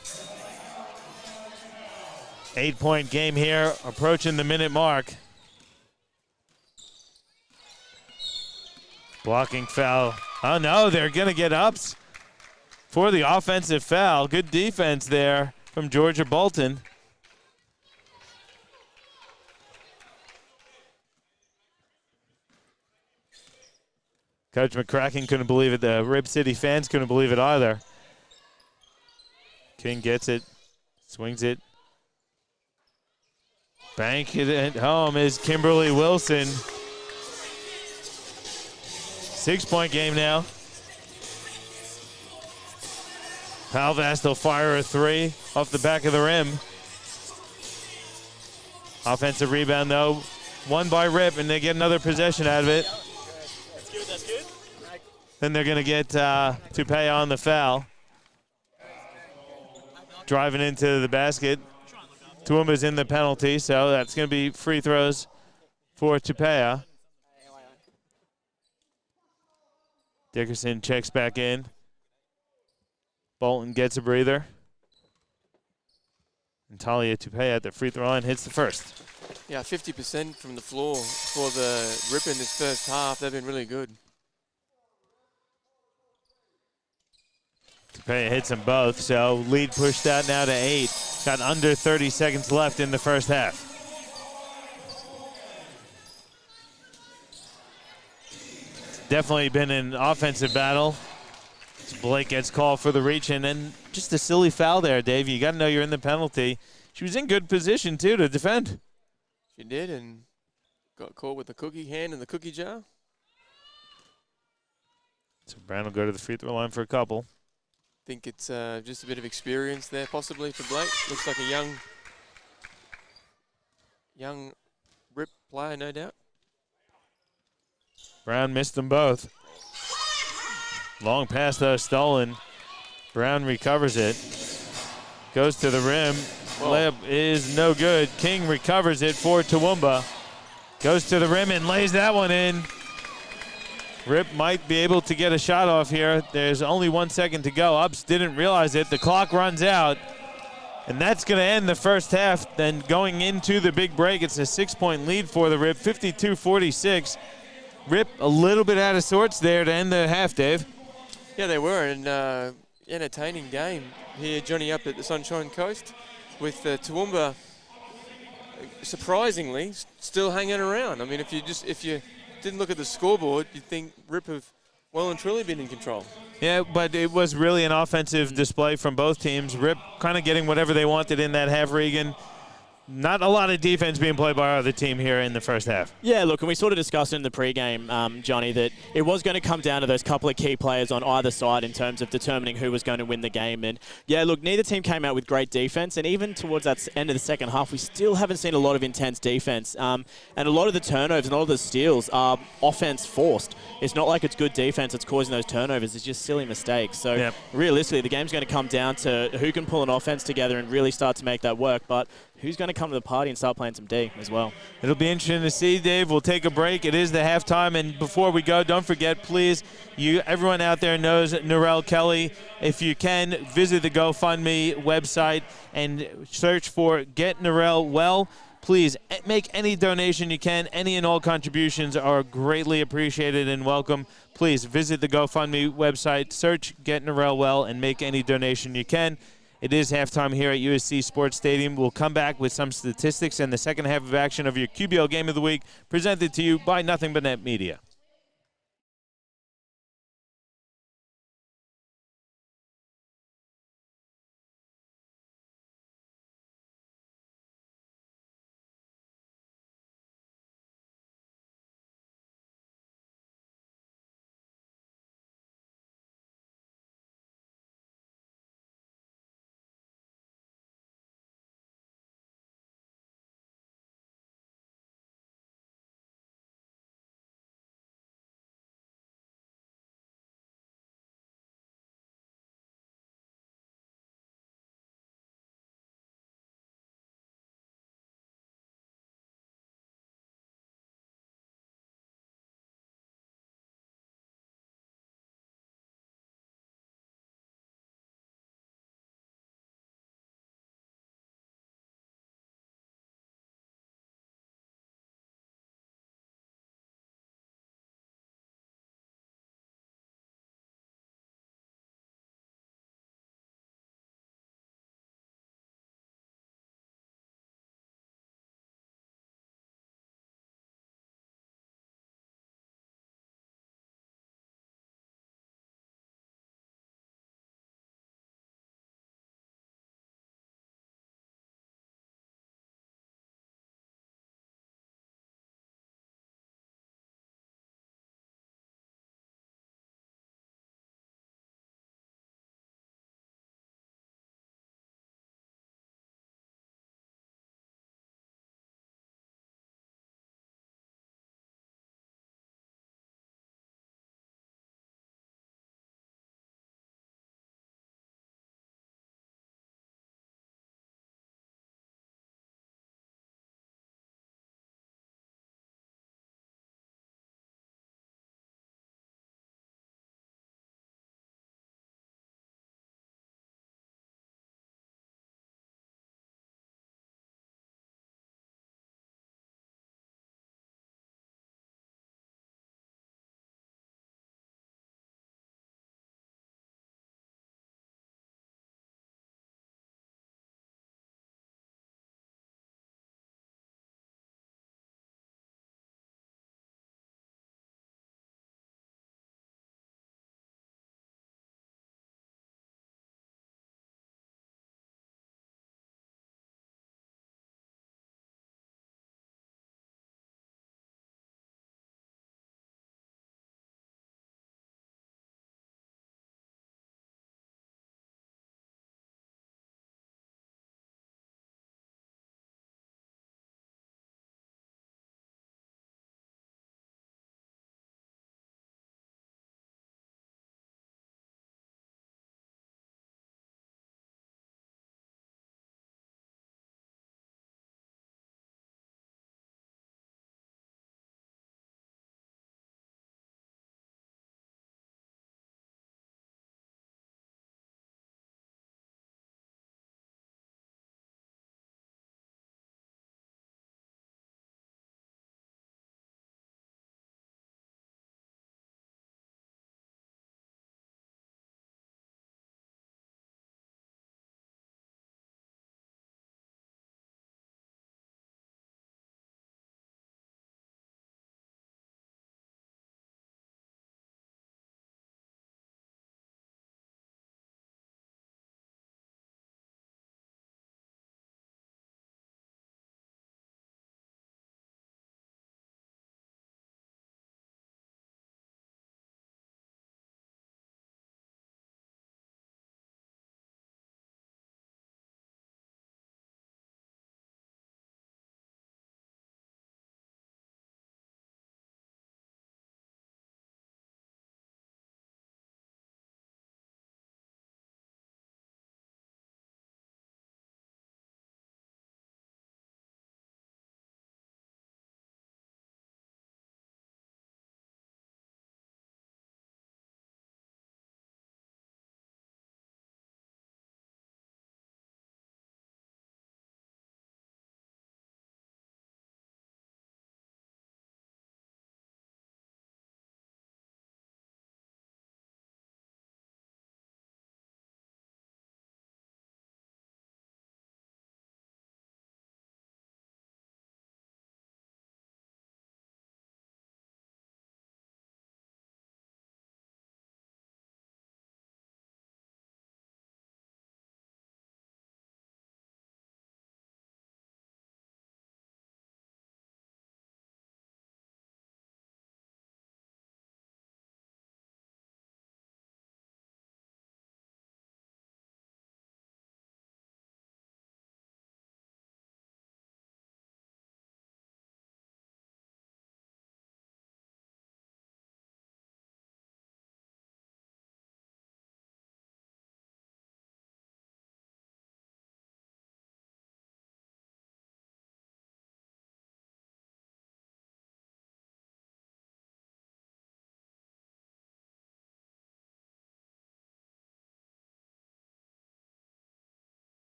8-point game here, approaching the minute mark. Blocking foul. Oh no, they're gonna get ups for the offensive foul. Good defense there from Georgia Bolton. Coach McCracken couldn't believe it. The Rib City fans couldn't believe it either. King gets it, swings it. Bank it at home is Kimberly Wilson. 6-point game now. Palvast will fire a three off the back of the rim. Offensive rebound, though. Won by Rip, and they get another possession out of it. That's good. Then they're going to get Tupay on the foul. Driving into the basket. Toowoomba's in the penalty, so that's going to be free throws for Tupaya. Dickerson checks back in. Bolton gets a breather. And Talia Tupaya at the free throw line hits the first. Yeah, 50% from the floor for the Rip in this first half. They've been really good. Tupaya hits them both, so lead pushed out now to 8. Got under 30 seconds left in the first half. Definitely been an offensive battle. Blake gets called for the reach, and then just a silly foul there, Dave. You got to know you're in the penalty. She was in good position, too, to defend. She did, and got caught with the cookie hand in the cookie jar. So Brown will go to the free throw line for a couple. Think it's just a bit of experience there, possibly, for Blake. Looks like a young Rip player, no doubt. Brown missed them both. Long pass, though, stolen. Brown recovers it. Goes to the rim. Whoa. Layup is no good. King recovers it for Toowoomba. Goes to the rim and lays that one in. Rip might be able to get a shot off here. There's only 1 second to go. Ups didn't realize it. The clock runs out. And that's going to end the first half. Then going into the big break, it's a 6-point lead for the Rip, 52-46. Rip a little bit out of sorts there to end the half, Dave. Yeah, they were, and entertaining game here, Johnny, up at the Sunshine Coast, with Toowoomba surprisingly still hanging around. I mean, if you didn't look at the scoreboard, you'd think Rip have well and truly been in control. Yeah, but it was really an offensive display from both teams. Rip kind of getting whatever they wanted in that half, Regan. not a lot of defense being played by our other team here in the first half. Yeah, look, and we sort of discussed in the pregame, Johnny, that it was going to come down to those couple of key players on either side in terms of determining who was going to win the game. And yeah, look, neither team came out with great defense, and even towards that end of the second half, we still haven't seen a lot of intense defense. And a lot of the turnovers and all of the steals are offense forced. It's not like it's good defense that's causing those turnovers. It's just silly mistakes. So realistically, the game's going to come down to who can pull an offense together and really start to make that work. But who's going to come to the party and start playing some D as well? It'll be interesting to see, Dave. We'll take a break. It is the halftime, and before we go, don't forget, please, everyone out there knows Narelle Kelly. If you can, visit the GoFundMe website and search for Get Narelle Well. Please make any donation you can. Any and all contributions are greatly appreciated and welcome. Please visit the GoFundMe website, search Get Narelle Well, and make any donation you can. It is halftime here at USC Sports Stadium. We'll come back with some statistics and the second half of action of your QBL Game of the Week, presented to you by Nothing But Net Media.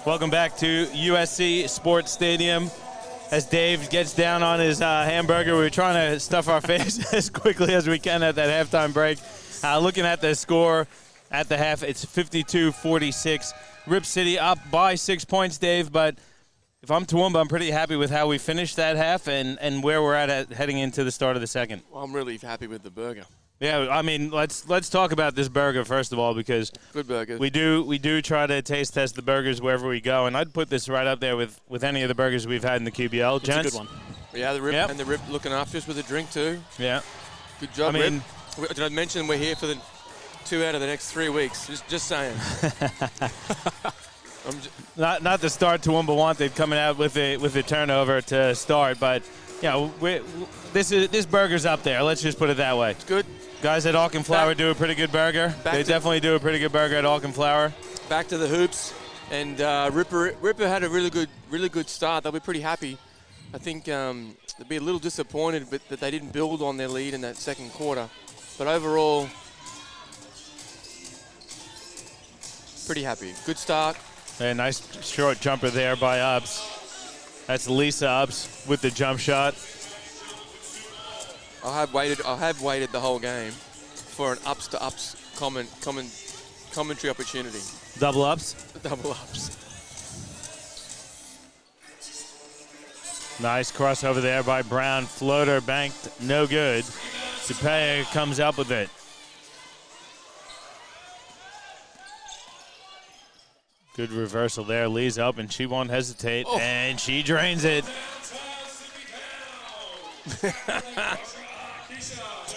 Welcome back to USC Sports Stadium. As Dave gets down on his hamburger, we're trying to stuff our face as quickly as we can at that halftime break. Looking at the score at the half, it's 52-46. Rip City up by 6 points, Dave, but if I'm Toowoomba, I'm pretty happy with how we finished that half and where we're at heading into the start of the second. Well, I'm really happy with the burger. Yeah, I mean, let's talk about this burger first of all, because Good burger. we do try to taste test the burgers wherever we go, and I'd put this right up there with any of the burgers we've had in the QBL. It's Gents? a good one. Yeah, the Rip and the Rip looking after us with a drink too. Yeah. Good job, I mean, Rip. Did I mention we're here for the 2 out of the next 3 weeks? Just saying. not the start Toowoomba wanted coming out with a turnover to start, but this burger's up there. Let's just put it that way. It's good. Guys at Alk and Flour do a pretty good burger. They definitely do a pretty good burger at Alk and Flour. Back to the hoops, and Ripper had a really good start. They'll be pretty happy. I think they'll be a little disappointed that they didn't build on their lead in that second quarter, but overall, pretty happy. Good start. A nice short jumper there by Ubbs. That's Lisa Ubbs with the jump shot. I have waited the whole game for an ups to ups commentary opportunity. Double ups. Double ups. Nice crossover there by Brown. Floater banked, no good. Tupea comes up with it. Good reversal there. Lee's open. She won't hesitate, and she drains it.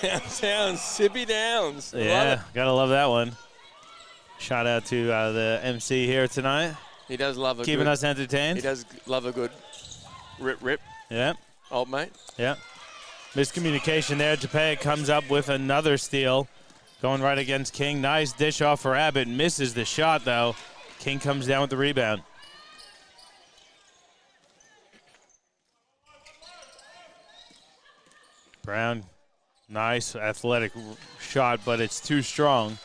Downtown, Sippy Downs. Yeah, gotta love that one. Shout out to the MC here tonight. He does love keeping us entertained. He does love a good rip. Yeah. Old mate. Yeah. Miscommunication there. Tupea comes up with another steal. Going right against King. Nice dish off for Abbott. Misses the shot, though. King comes down with the rebound. Brown, nice athletic shot, but it's too strong.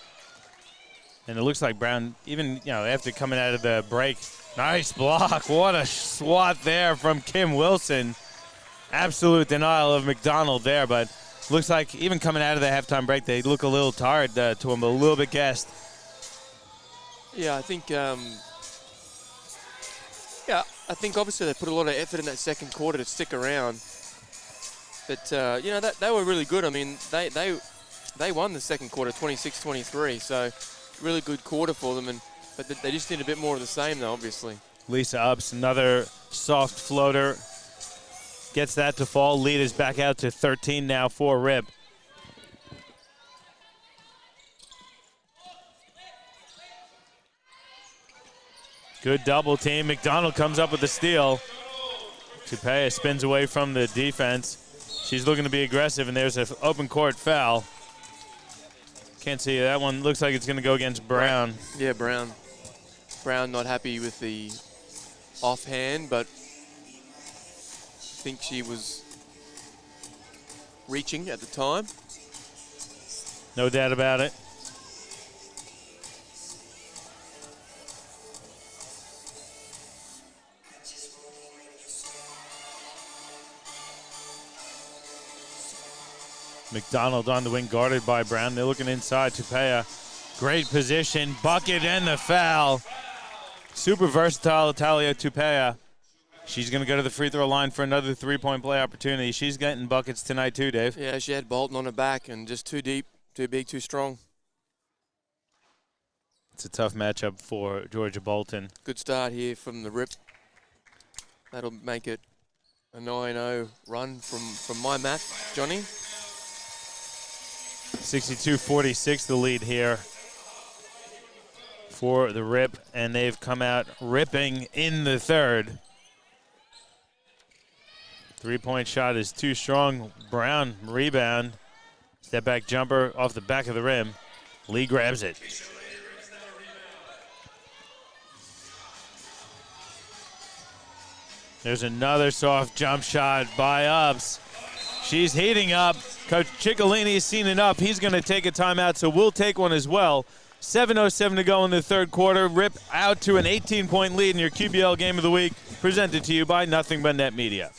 And it looks like Brown, even after coming out of the break, nice block. What a swat there from Kim Wilson. Absolute denial of McDonald there, but looks like even coming out of the halftime break, they look a little tired to him, a little bit gassed. Yeah, I think obviously they put a lot of effort in that second quarter to stick around. But, that they were really good. I mean, they won the second quarter 26-23, so really good quarter for them. But they just need a bit more of the same, though, obviously. Lisa Ubbs, another soft floater. Gets that to fall. Lead is back out to 13 now for Rip. Good double team. McDonald comes up with the steal. Tupea spins away from the defense. She's looking to be aggressive, and there's an open court foul. Can't see that one. Looks like it's going to go against Brown. Yeah, Brown. Brown not happy with the offhand, but I think she was reaching at the time. No doubt about it. McDonald on the wing, guarded by Brown. They're looking inside. Tupea, great position. Bucket and the foul. Super versatile Italia Tupea. She's going to go to the free throw line for another three-point play opportunity. She's getting buckets tonight too, Dave. Yeah, she had Bolton on her back and just too deep, too big, too strong. It's a tough matchup for Georgia Bolton. Good start here from the Rip. That'll make it a 9-0 run from my math, Johnny. 62-46 the lead here for the Rip, and they've come out ripping in the third. Three-point shot is too strong. Brown rebound. Step back jumper off the back of the rim. Lee grabs it. There's another soft jump shot by Ubbs. She's heating up. Coach Ciccolini's seen enough. He's going to take a timeout, so we'll take one as well. 7:07 to go in the third quarter. Rip out to an 18-point lead in your QBL Game of the Week, presented to you by Nothing But Net Media.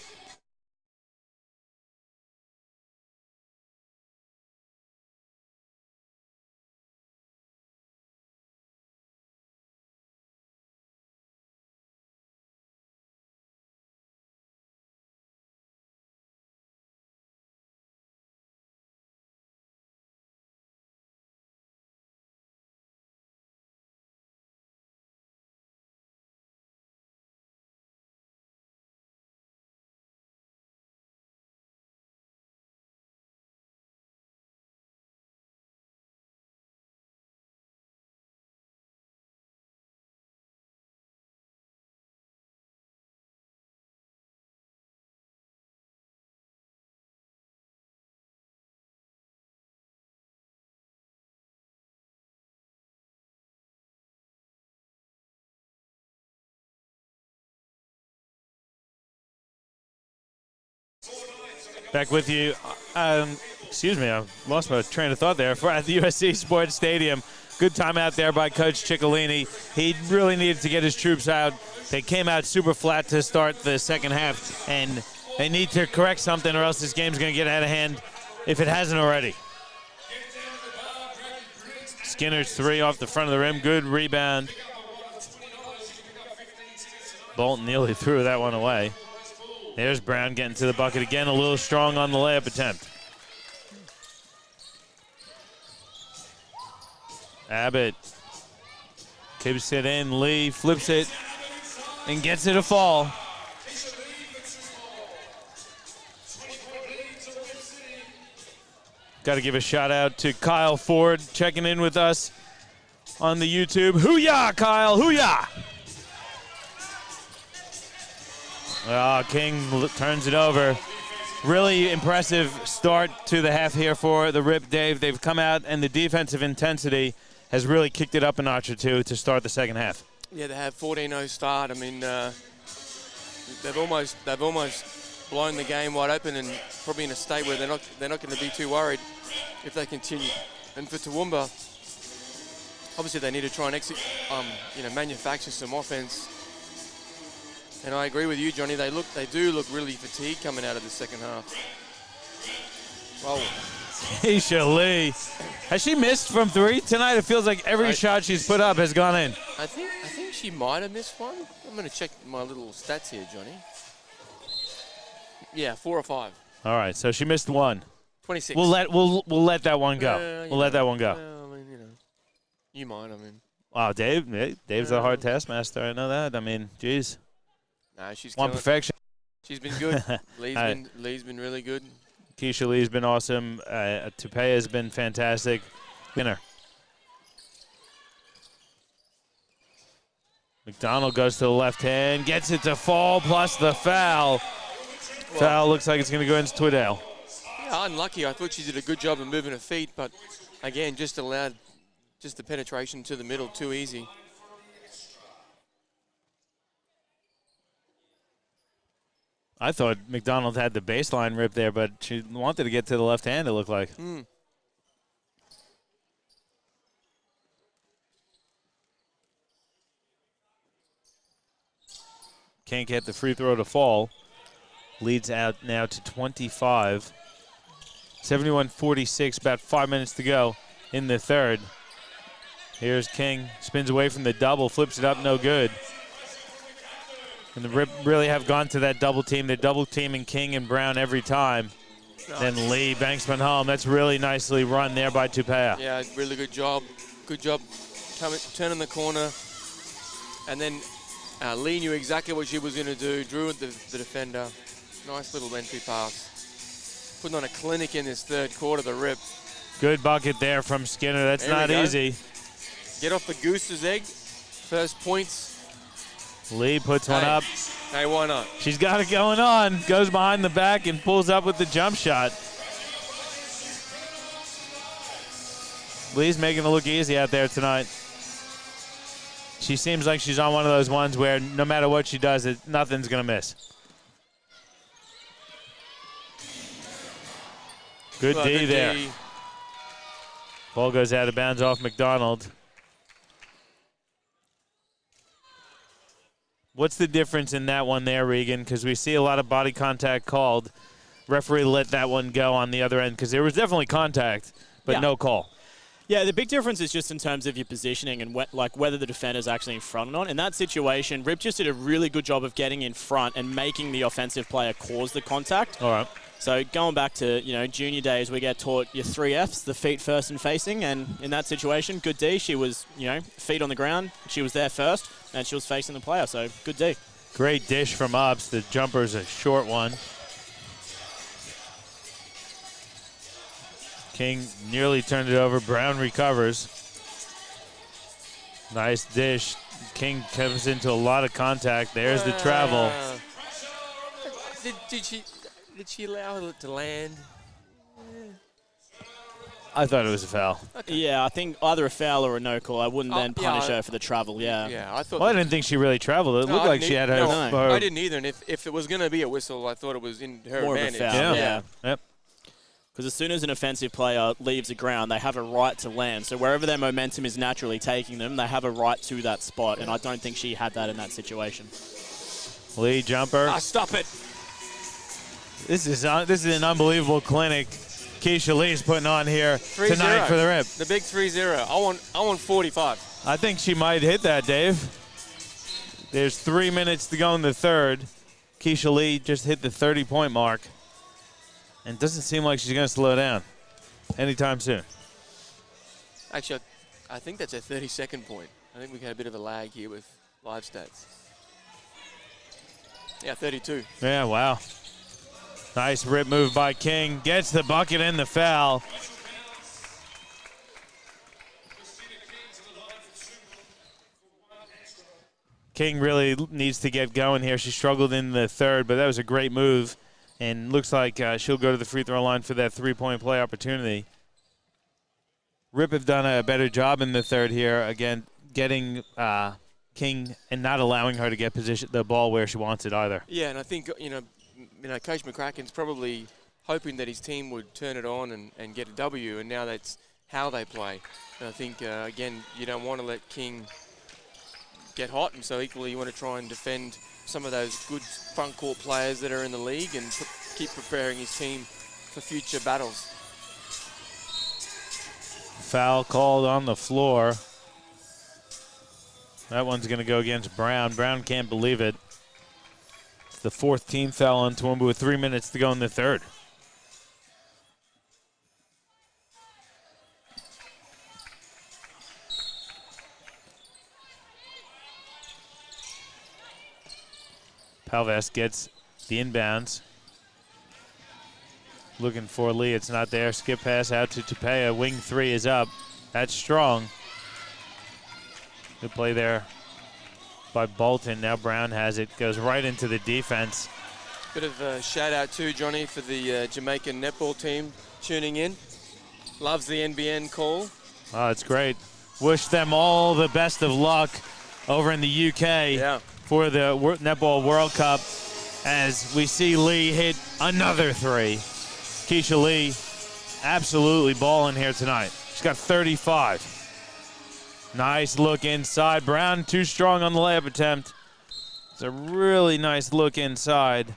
Back with you. Excuse me, I lost my train of thought there. At the USC Sports Stadium, good time out there by Coach Ciccolini. He really needed to get his troops out. They came out super flat to start the second half, and they need to correct something or else this game's going to get out of hand if it hasn't already. Skinner's three off the front of the rim. Good rebound. Bolton nearly threw that one away. There's Brown getting to the bucket again, a little strong on the layup attempt. Abbott keeps it in. Lee flips it and gets it to fall. Got to give a shout out to Kyle Ford checking in with us on the YouTube. Hoo-yah, Kyle, hoo-yah! King turns it over. Really impressive start to the half here for the Rip, Dave. They've come out, and the defensive intensity has really kicked it up a notch or two to start the second half. Yeah, they have 14-0 start. I mean, they've almost blown the game wide open, and probably in a state where they're not going to be too worried if they continue. And for Toowoomba, obviously they need to try and manufacture some offense. And I agree with you, Johnny. They do look really fatigued coming out of the second half. Wow. Keisha Lee. Has she missed from three tonight? It feels like every shot she's put up has gone in. I think she might have missed one. I'm going to check my little stats here, Johnny. Yeah, 4 or 5. All right, so she missed one. 26. We'll let that one go. We'll let that one go. I mean, you might. I mean. Wow, Dave's a hard taskmaster. I know that. I mean, geez. Nah, she's one perfection. She's been good. Lee's been really good. Keisha Lee's been awesome. Tupea has been fantastic. Winner. McDonald goes to the left hand, gets it to fall, plus the foul. Foul looks like it's going to go into Twiddale. Yeah, unlucky. I thought she did a good job of moving her feet, but again, just allowed the penetration to the middle too easy. I thought McDonald had the baseline rip there, but she wanted to get to the left hand, it looked like. Can't get the free throw to fall. Leads out now to 25. 71-46, about 5 minutes to go in the third. Here's King, spins away from the double, flips it up, no good. And the Rip really have gone to that double team. They're double teaming King and Brown every time. Nice. Then Lee banks one home. That's really nicely run there by Tupea. Yeah, really good job. Good job turning the corner. And then Lee knew exactly what she was going to do, drew at the defender. Nice little entry pass. Putting on a clinic in this third quarter, the Rip. Good bucket there from Skinner. That's not easy. Get off the goose's egg. First points. Lee puts one up. Hey, why not? She's got it going on. Goes behind the back and pulls up with the jump shot. Lee's making it look easy out there tonight. She seems like she's on one of those ones where no matter what she does, nothing's going to miss. Good D there. Ball goes out of bounds off McDonald. What's the difference in that one there, Regan? Because we see a lot of body contact called. Referee let that one go on the other end because there was definitely contact, but no call. Yeah, the big difference is just in terms of your positioning and whether the defender's actually in front or not. In that situation, Rip just did a really good job of getting in front and making the offensive player cause the contact. All right. So going back to, junior days, we get taught your 3 Fs, the feet first and facing, and in that situation, good D. She was, feet on the ground. She was there first, and she was facing the player, so good D. Great dish from Ups. The jumper's a short one. King nearly turned it over. Brown recovers. Nice dish. King comes into a lot of contact. There's the travel. Did she allow it to land? I thought it was a foul. Okay. Yeah, I think either a foul or a no call. I wouldn't then punish her for the travel, Yeah, I thought. Well, I didn't think she really traveled. It looked like she had her. I didn't either, and if it was going to be a whistle, I thought it was in her more advantage. Of a foul, yeah. Yep. Because as soon as an offensive player leaves the ground, they have a right to land. So wherever their momentum is naturally taking them, they have a right to that spot, and I don't think she had that in that situation. Lee jumper. Stop it. This is an unbelievable clinic Keisha Lee's putting on here tonight for the Rip. The big 3-0. I want 45. I think she might hit that, Dave. There's 3 minutes to go in the third. Keisha Lee just hit the 30-point mark. And it doesn't seem like she's going to slow down anytime soon. Actually, I think that's a 30-second point. I think we got a bit of a lag here with live stats. Yeah, 32. Yeah, wow. Nice rip move by King. Gets the bucket and the foul. King really needs to get going here. She struggled in the third, but that was a great move. And looks like she'll go to the free throw line for that three-point play opportunity. Rip have done a better job in the third here. Again, getting King and not allowing her to get the ball where she wants it either. Yeah, and I think, Coach McCracken's probably hoping that his team would turn it on and get a W, and now that's how they play. And I think, again, you don't want to let King get hot, and so equally you want to try and defend some of those good front court players that are in the league and keep preparing his team for future battles. Foul called on the floor. That one's going to go against Brown. Brown can't believe it. It's the fourth team foul on Toowoomba with 3 minutes to go in the third. Palves gets the inbounds. Looking for Lee. It's not there. Skip pass out to Tupea. Wing three is up. That's strong. Good play there by Bolton. Now Brown has it. Goes right into the defense. Bit of a shout out too, Johnny, for the Jamaican netball team tuning in. Loves the NBN call. Oh, it's great. Wish them all the best of luck over in the UK for the Netball World Cup as we see Lee hit another three. Keisha Lee absolutely balling here tonight. She's got 35. Nice look inside. Brown too strong on the layup attempt. It's a really nice look inside.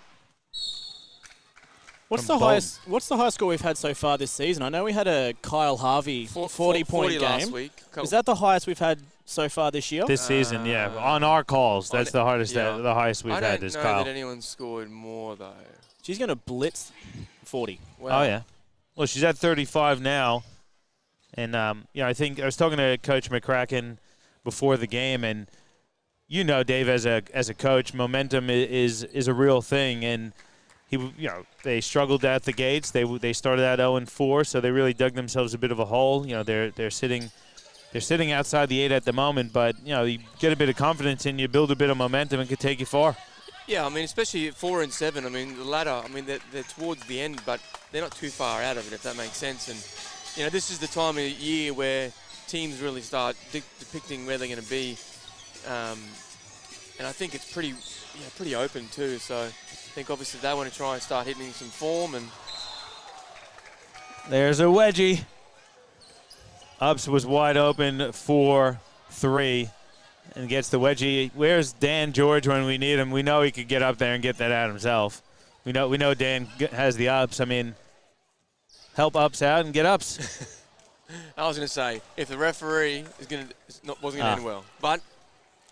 What's the highest score we've had so far this season? I know we had a Kyle Harvey 40-point game. Last week. Is that the highest we've had so far this year? This season, yeah. On our calls, that's the hardest, the highest we've had is Kyle. I don't know that anyone scored more, though. She's going to blitz 40. Wow. Oh, yeah. Well, she's at 35 now. And, I think I was talking to Coach McCracken before the game, and Dave, as a coach, momentum is a real thing, and they struggled at the gates. They started at 0-4, so they really dug themselves a bit of a hole. They're sitting outside the 8 at the moment, but you get a bit of confidence and you build a bit of momentum and could take you far. Yeah, I mean, especially at 4 and 7. I mean, the ladder. I mean, they're towards the end, but they're not too far out of it, if that makes sense. And this is the time of year where teams really start depicting where they're going to be, and I think it's pretty open too. So I think obviously they want to try and start hitting some form. And there's a wedgie. Ups was wide open for 3. and gets the wedgie. Where's Dan George when we need him? We know he could get up there and get that out himself. We know Dan has the ups. I mean, help ups out and get ups. I was going to say, if the referee wasn't going to end well. But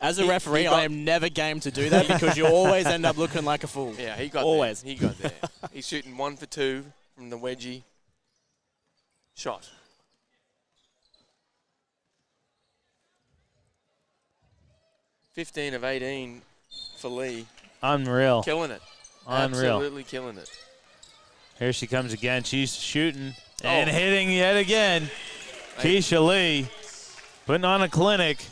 as a referee, I am never game to do that because you always end up looking like a fool. Yeah, he got always. There. He got there. He's shooting 1 for 2 from the wedgie shot. (15 of 18 for Lee. Unreal. Killing it. Unreal. Absolutely killing it. Here she comes again. She's shooting and hitting yet again. Keisha Lee putting on a clinic.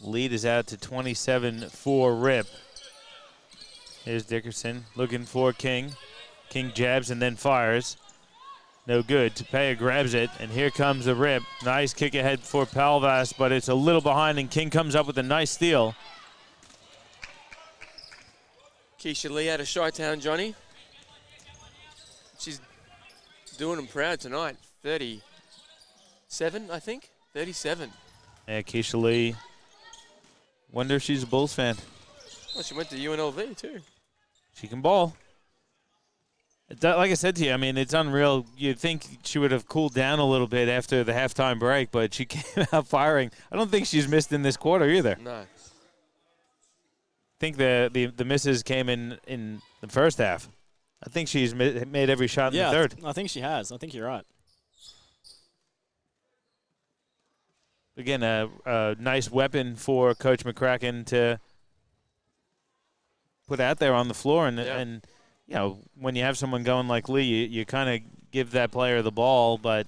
Lead is out to 27 for Rip. Here's Dickerson looking for King. King jabs and then fires. No good. Tapia grabs it, and here comes the Rip. Nice kick ahead for Palvas, but it's a little behind, and King comes up with a nice steal. Keisha Lee out of Chi-Town, Johnny. She's doing them proud tonight. 37, I think. 37. Yeah, Keisha Lee. Wonder if she's a Bulls fan. Well, she went to UNLV, too. She can ball. Like I said to you, I mean, it's unreal. You'd think she would have cooled down a little bit after the halftime break, but she came out firing. I don't think she's missed in this quarter either. No. I think the misses came in the first half. I think she's made every shot in the third. I think she has. I think you're right. Again, a nice weapon for Coach McCracken to put out there on the floor. And you know, when you have someone going like Lee, you kind of give that player the ball, but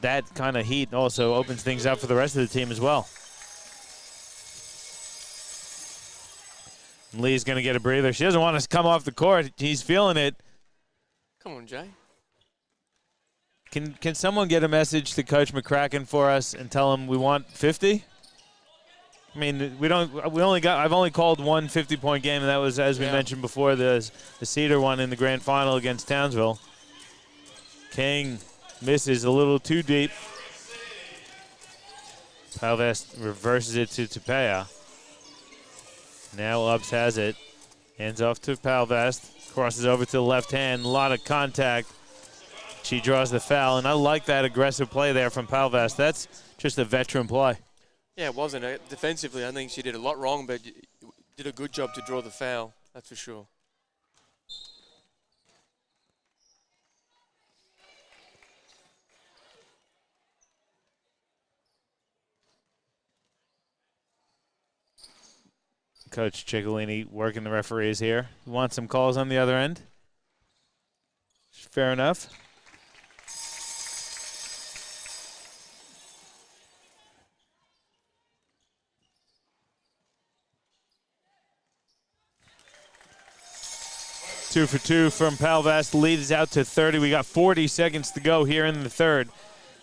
that kind of heat also opens things up for the rest of the team as well. And Lee's going to get a breather. She doesn't want to come off the court. He's feeling it. Come on, Jay. Can someone get a message to Coach McCracken for us and tell him we want 50? I mean, I've only called one 50-point game, and that was, as we mentioned before, the Cedar one in the grand final against Townsville. King misses a little too deep. Palvas reverses it to Tapia. Now Ubbs has it. Hands off to Palvas. Crosses over to the left hand. A lot of contact. She draws the foul, and I like that aggressive play there from Palvas. That's just a veteran play. Yeah, it wasn't. Defensively, I think she did a lot wrong, but did a good job to draw the foul, that's for sure. Coach Ciccolini working the referees here. You want some calls on the other end? Fair enough. Two for two from Palvas. The lead is out to 30. We got 40 seconds to go here in the third.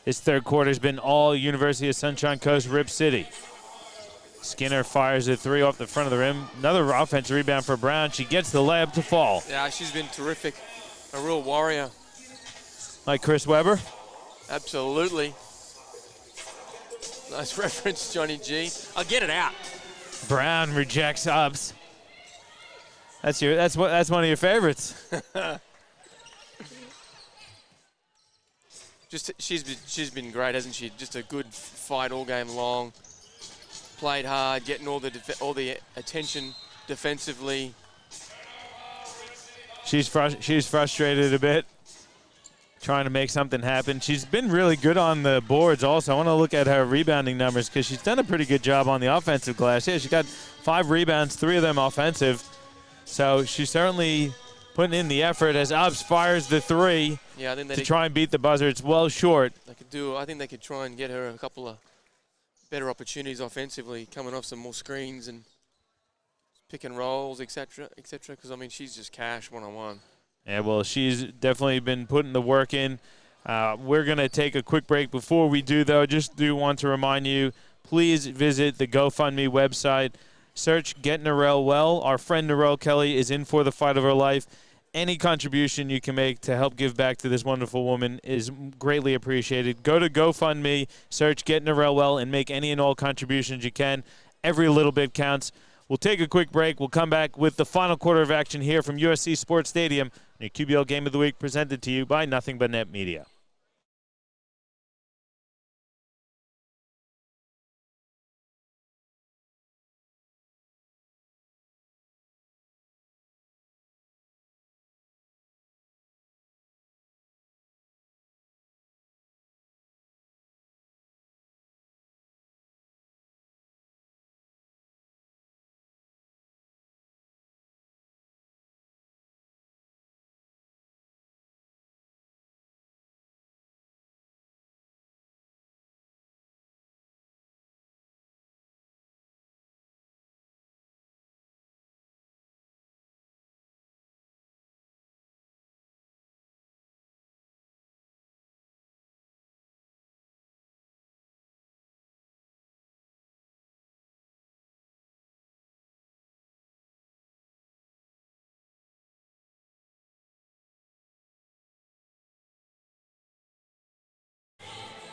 This third quarter has been all University of Sunshine Coast Rip City. Skinner fires a three off the front of the rim. Another offensive rebound for Brown. She gets the layup to fall. Yeah, she's been terrific. A real warrior. Like Chris Webber? Absolutely. Nice reference, Johnny G. I'll get it out. Brown rejects Ubbs. That's one of your favorites. She's been great, hasn't she? Just a good fight all game long. Played hard, getting all the attention defensively. She's frustrated a bit, trying to make something happen. She's been really good on the boards also. I want to look at her rebounding numbers because she's done a pretty good job on the offensive glass. Yeah, she got 5 rebounds, 3 of them offensive. So she's certainly putting in the effort as Ubbs fires the three to try and beat the buzzer. It's well short. I think they could try and get her a couple of better opportunities offensively, coming off some more screens and pick and rolls, etc., etc. Because, I mean, she's just cash one-on-one. Yeah, well, she's definitely been putting the work in. We're going to take a quick break. Before we do, though, just do want to remind you, please visit the GoFundMe website. Search Get Narelle Well. Our friend Narelle Kelly is in for the fight of her life. Any contribution you can make to help give back to this wonderful woman is greatly appreciated. Go to GoFundMe, search Get Narelle Well, and make any and all contributions you can. Every little bit counts. We'll take a quick break. We'll come back with the final quarter of action here from USC Sports Stadium. Your QBL Game of the Week presented to you by Nothing But Net Media.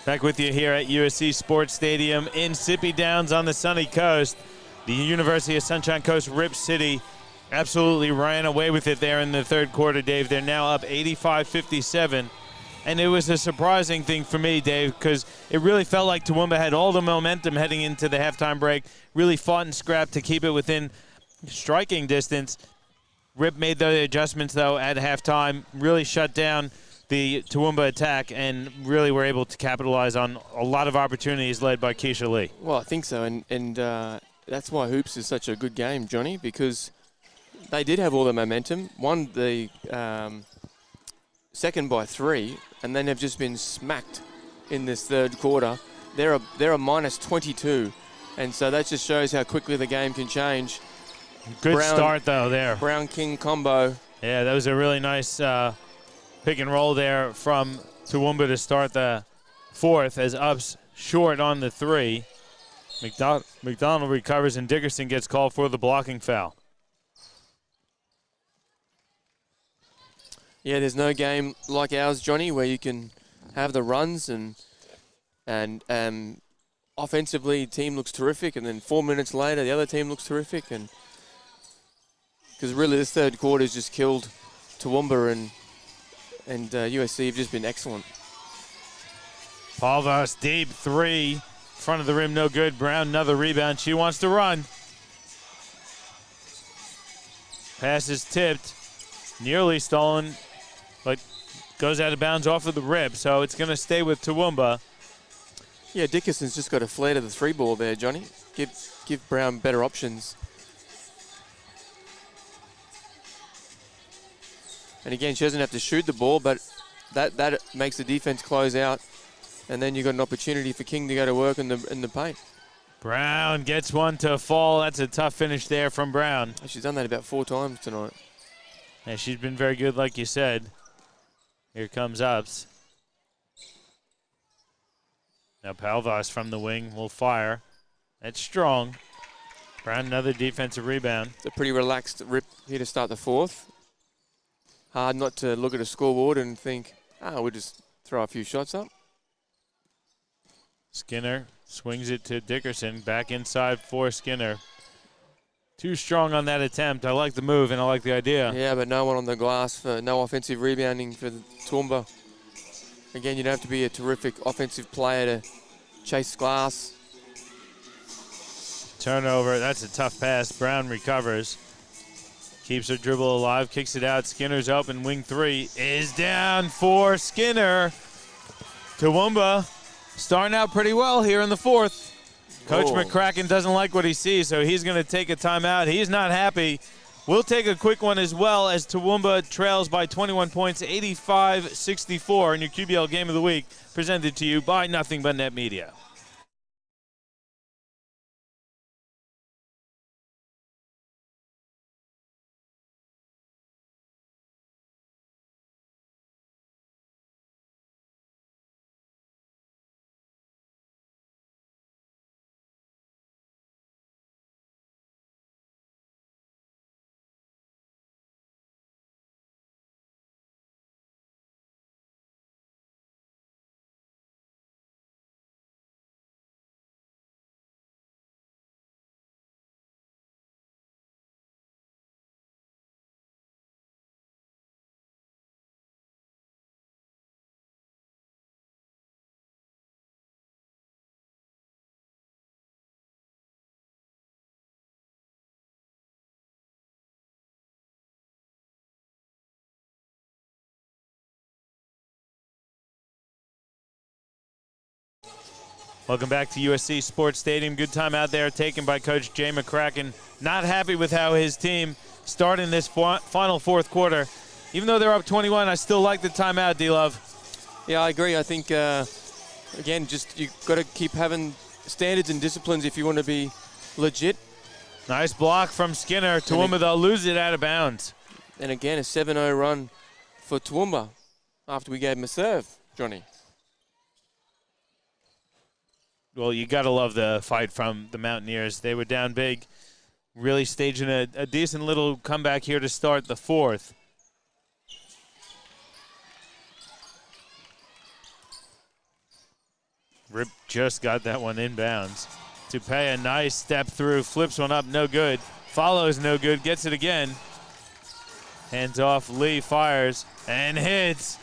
Back with you here at USC Sports Stadium in Sippy Downs on the sunny coast. The University of Sunshine Coast Rip City absolutely ran away with it there in the third quarter, Dave. They're now up 85-57. And it was a surprising thing for me, Dave, because it really felt like Toowoomba had all the momentum heading into the halftime break, really fought and scrapped to keep it within striking distance. Rip made the adjustments, though, at halftime, really shut down the Toowoomba attack, and really were able to capitalize on a lot of opportunities led by Keisha Lee. Well, I think so, and that's why hoops is such a good game, Johnny, because they did have all the momentum, won the second by 3, and then have just been smacked in this third quarter. They're a minus 22, and so that just shows how quickly the game can change. Good start, though, there. Brown-King combo. Yeah, that was a really nice pick and roll there from Toowoomba to start the fourth as Ups short on the 3. McDonald recovers and Dickerson gets called for the blocking foul. Yeah, there's no game like ours, Johnny, where you can have the runs and offensively team looks terrific, and then 4 minutes later the other team looks terrific, and because really this third quarter has just killed Toowoomba, and USC have just been excellent. Palvas deep 3, front of the rim, no good. Brown another rebound. She wants to run. Pass is tipped, nearly stolen, but goes out of bounds off of the rib, so it's going to stay with Toowoomba. Yeah, Dickerson's just got a flare to the 3 ball there, Johnny. Give Brown better options. And again, she doesn't have to shoot the ball, but that makes the defense close out, and then you've got an opportunity for King to go to work in the paint. Brown gets one to fall. That's a tough finish there from Brown. She's done that about 4 times tonight. And she's been very good, like you said. Here comes Ups. Now Palvas from the wing will fire. That's strong. Brown another defensive rebound. It's a pretty relaxed Rip here to start the fourth. Hard not to look at a scoreboard and think, we'll just throw a few shots up. Skinner swings it to Dickerson. Back inside for Skinner. Too strong on that attempt. I like the move and I like the idea. Yeah, but no one on the glass for no offensive rebounding for the Toowoomba. Again, you don't have to be a terrific offensive player to chase glass. Turnover. That's a tough pass. Brown recovers. Keeps her dribble alive, kicks it out. Skinner's open. Wing 3 is down for Skinner. Toowoomba starting out pretty well here in the fourth. Coach McCracken doesn't like what he sees, so he's going to take a timeout. He's not happy. We'll take a quick one as well as Toowoomba trails by 21 points, 85-64 in your QBL Game of the Week, presented to you by Nothing But Net Media. Welcome back to USC Sports Stadium. Good time out there taken by Coach Jay McCracken. Not happy with how his team started this final fourth quarter. Even though they're up 21, I still like the timeout, D-Love. Yeah, I agree. I think, again, just you've got to keep having standards and disciplines if you want to be legit. Nice block from Skinner. Toowoomba, they'll lose it out of bounds. And again, a 7-0 run for Toowoomba after we gave him a serve, Johnny. Well, you got to love the fight from the Mountaineers. They were down big, really staging a decent little comeback here to start the fourth. Rip just got that one inbounds. Tupay, a nice step through, flips one up, no good. Follows, no good, gets it again. Hands off, Lee fires and hits.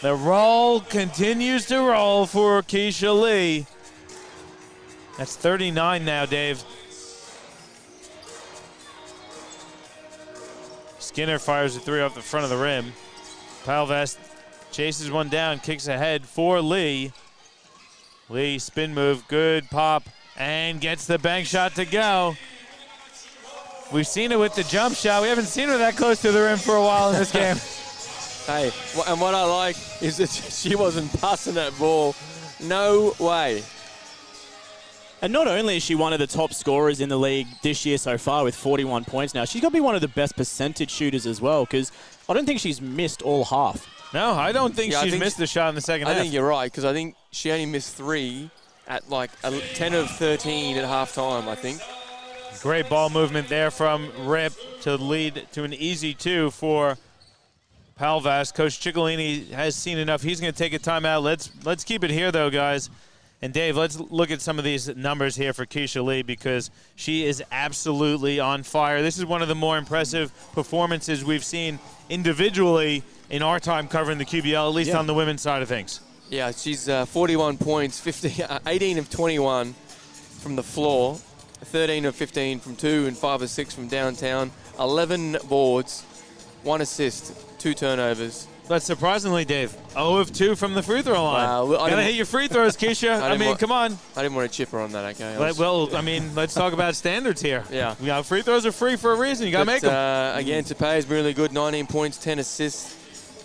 The roll continues to roll for Keisha Lee. That's 39 now, Dave. Skinner fires a three off the front of the rim. Palvest chases one down, kicks ahead for Lee. Lee, spin move, good pop, and gets the bank shot to go. We've seen it with the jump shot. We haven't seen her that close to the rim for a while in this game. Hey, and what I like is that she wasn't passing that ball. No way. And not only is she one of the top scorers in the league this year so far with 41 points now, she's got to be one of the best percentage shooters as well, because I don't think she's missed all half. No, I don't think she's missed a shot in the second half. I think you're right, because I think she only missed 3 at like 10 of 13 at halftime, I think. Great ball movement there from Rip to lead to an easy 2 for Palvas. Coach Ciccolini has seen enough. He's going to take a timeout. Let's keep it here, though, guys. And, Dave, let's look at some of these numbers here for Keisha Lee, because she is absolutely on fire. This is one of the more impressive performances we've seen individually in our time covering the QBL, at least on the women's side of things. Yeah, she's 41 points, 18 of 21 from the floor, 13 of 15 from 2 and 5 of 6 from downtown, 11 boards, 1 assist, 2 turnovers. But surprisingly, Dave, 0 of 2 from the free throw line. Gotta hit your free throws, Keisha. I mean, come on. I didn't want to chip her on that, okay? Well, I mean, let's talk about standards here. Yeah. Free throws are free for a reason. You gotta make them. Again, Tupay is really good, 19 points, 10 assists.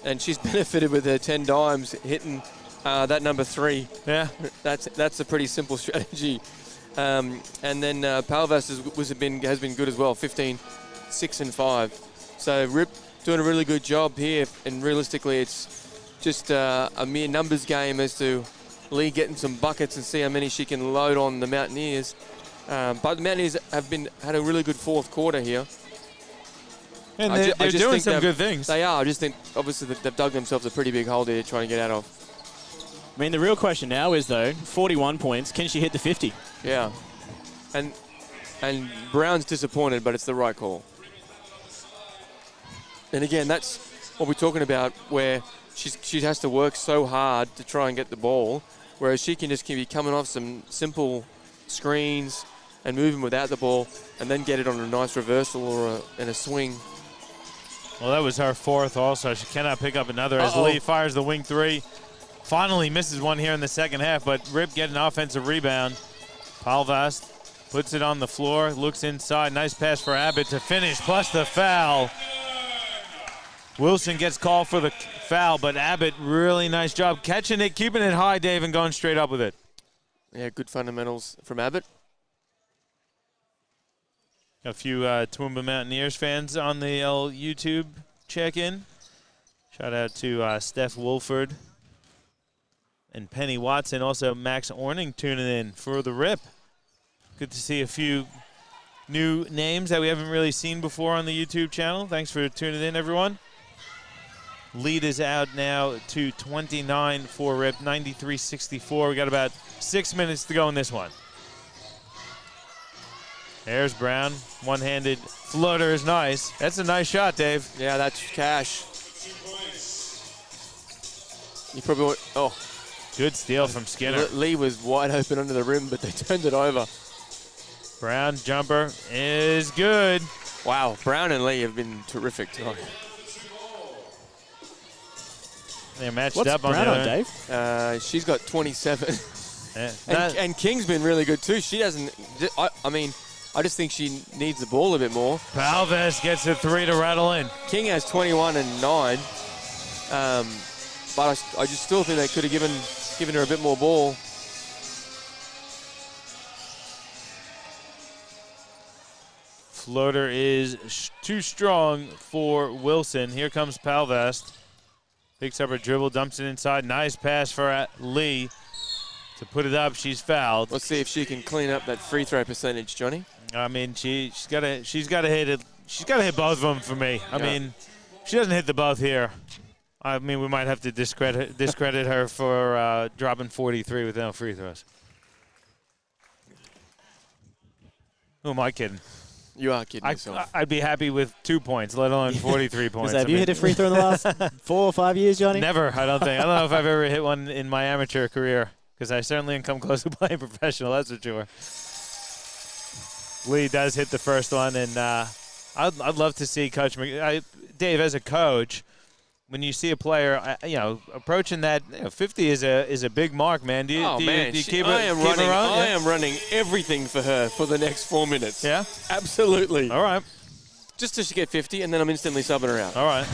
And she's benefited with her 10 dimes hitting that number 3. Yeah. That's a pretty simple strategy. And then Palvas has been good as well, 15, 6 and 5. So Rip doing a really good job here, and realistically it's just a mere numbers game as to Lee getting some buckets and see how many she can load on the Mountaineers. But the Mountaineers had a really good fourth quarter here. And they're doing some good things. They are. I just think, obviously, that they've dug themselves a pretty big hole there to try and get out of. I mean, the real question now is, though, 41 points, can she hit the 50? Yeah. And Brown's disappointed, but it's the right call. And again, that's what we're talking about, where she has to work so hard to try and get the ball, whereas she can just be coming off some simple screens and moving without the ball, and then get it on a nice reversal or in a swing. Well, that was her 4th also. She cannot pick up another as Lee fires the wing 3. Finally misses one here in the second half, but Rip getting an offensive rebound. Palvast puts it on the floor, looks inside. Nice pass for Abbott to finish, plus the foul. Wilson gets called for the foul, but Abbott, really nice job catching it, keeping it high, Dave, and going straight up with it. Yeah, good fundamentals from Abbott. A few Toowoomba Mountaineers fans on the YouTube check-in. Shout out to Steph Wolford and Penny Watson. Also, Max Orning tuning in for the Rip. Good to see a few new names that we haven't really seen before on the YouTube channel. Thanks for tuning in, everyone. Lead is out now to 29 for Rip, 93-64. We got about 6 minutes to go in this one. There's Brown. One-handed floater is nice. That's a nice shot, Dave. Yeah, that's cash. You probably want, good steal from Skinner. Lee was wide open under the rim, but they turned it over. Brown jumper is good. Wow, Brown and Lee have been terrific tonight. They're matched What's up on Brown the on, other. Dave? She's got 27. Yeah, and King's been really good too. She doesn't. I mean, I just think she needs the ball a bit more. Palves gets a 3 to rattle in. King has 21 and 9. But I just still think they could have given her a bit more ball. Floater is too strong for Wilson. Here comes Palvest. Picks up her dribble, dumps it inside. Nice pass for Lee to put it up. She's fouled. Let's see if she can clean up that free throw percentage, Johnny. I mean, she's got to hit it. She's got to hit both of them for me. I mean, if she doesn't hit the both here, I mean, we might have to discredit her for dropping 43 with no free throws. Who am I kidding? You are kidding yourself. I'd be happy with 2 points, let alone 43 points. Have you hit a free throw in the last 4 or 5 years, Johnny? Never, I don't think. I don't know if I've ever hit one in my amateur career, because I certainly didn't come close to playing professional, that's for sure. Lee does hit the first one, and I'd love to see Coach Dave, as a coach, when you see a player, approaching that 50 is a big mark, man. Do you keep I am running everything for her for the next 4 minutes. Yeah, absolutely. All right. Just till she get 50, and then I'm instantly subbing her out. All right.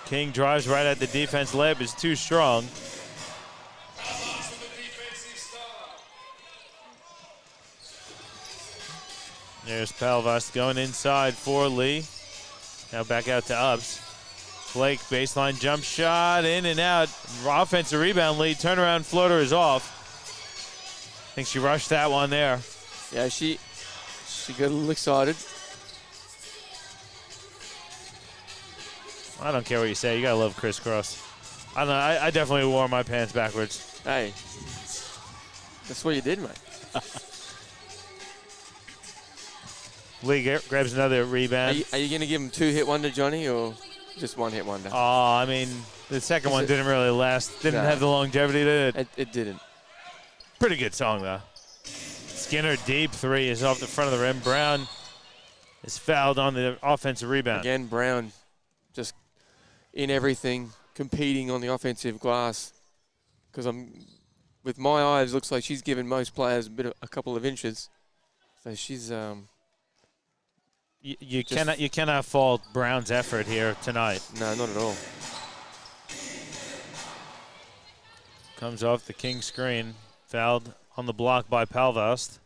King drives right at the defense. Layup is too strong. There's Palvas going inside for Lee. Now back out to Ubbs. Blake, baseline jump shot, in and out. Offensive rebound, Lee. Turnaround floater is off. I think she rushed that one there. Yeah, she got a little excited. I don't care what you say. You got to love crisscross. I don't know. I definitely wore my pants backwards. Hey, that's what you did, mate. Lee grabs another rebound. Are you going to give him 2 hit wonder, Johnny, or just 1 hit wonder? Oh, I mean, the second one didn't really last. Didn't have the longevity, did it? It didn't. Pretty good song, though. Skinner deep 3 is off the front of the rim. Brown is fouled on the offensive rebound. Again, Brown just in everything, competing on the offensive glass. Because with my eyes, looks like she's given most players a couple of inches. So she's You cannot fault Brown's effort here tonight. No, not at all. Comes off the King screen. Fouled on the block by Palvast.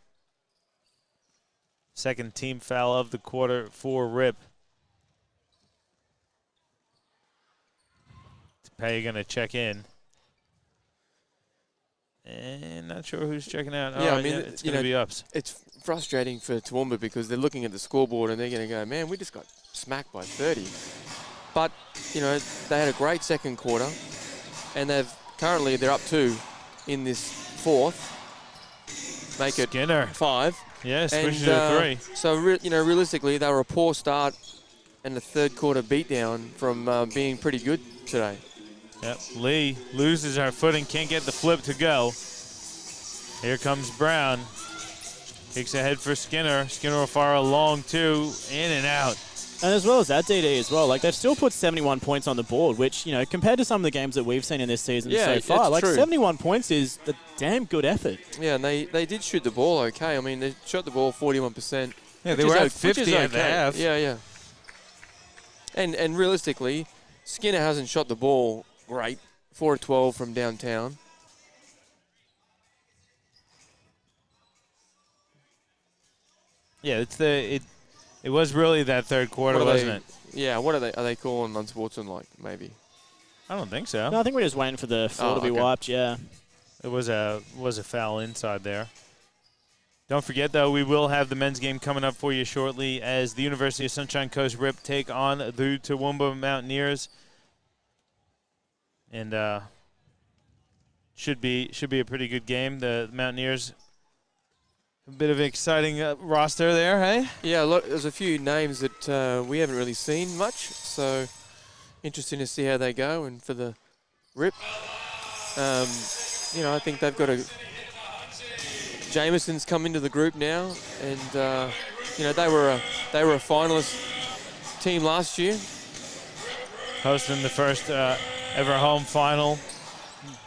Second team foul of the quarter for Rip. Pay going to check in. And not sure who's checking out. Yeah, oh, I mean, it's going to be Ups. It's frustrating for Toowoomba because they're looking at the scoreboard and they're going to go, man, we just got smacked by 30. But, they had a great second quarter, and currently they're up 2 in this fourth. Make it Skinner. 5. Yeah, switch it to 3. So, realistically, they were a poor start and a third quarter beatdown from being pretty good today. Yep, Lee loses her footing, can't get the flip to go. Here comes Brown. Kicks ahead for Skinner. Skinner will fire a long 2, in and out. And as well as that, DD as well, they've still put 71 points on the board, which, compared to some of the games that we've seen in this season so far, true. 71 points is a damn good effort. Yeah, and they did shoot the ball okay. I mean, they shot the ball 41%. Yeah, they were at 50 at the half. Yeah. And realistically, Skinner hasn't shot the ball great. 4 of 12 from downtown. Yeah, it was really that third quarter, wasn't it? Yeah, what are they calling unsportsmanlike, maybe? I don't think so. No, I think we're just waiting for the floor to be wiped, yeah. It was a foul inside there. Don't forget, though, we will have the men's game coming up for you shortly as the University of Sunshine Coast Rip take on the Toowoomba Mountaineers. And should be a pretty good game. The Mountaineers, a bit of an exciting roster there, hey? Yeah, there's a few names that we haven't really seen much, so interesting to see how they go. And for the Rip, I think they've got Jameson's come into the group now, and they were a finalist team last year. hosting the first ever home final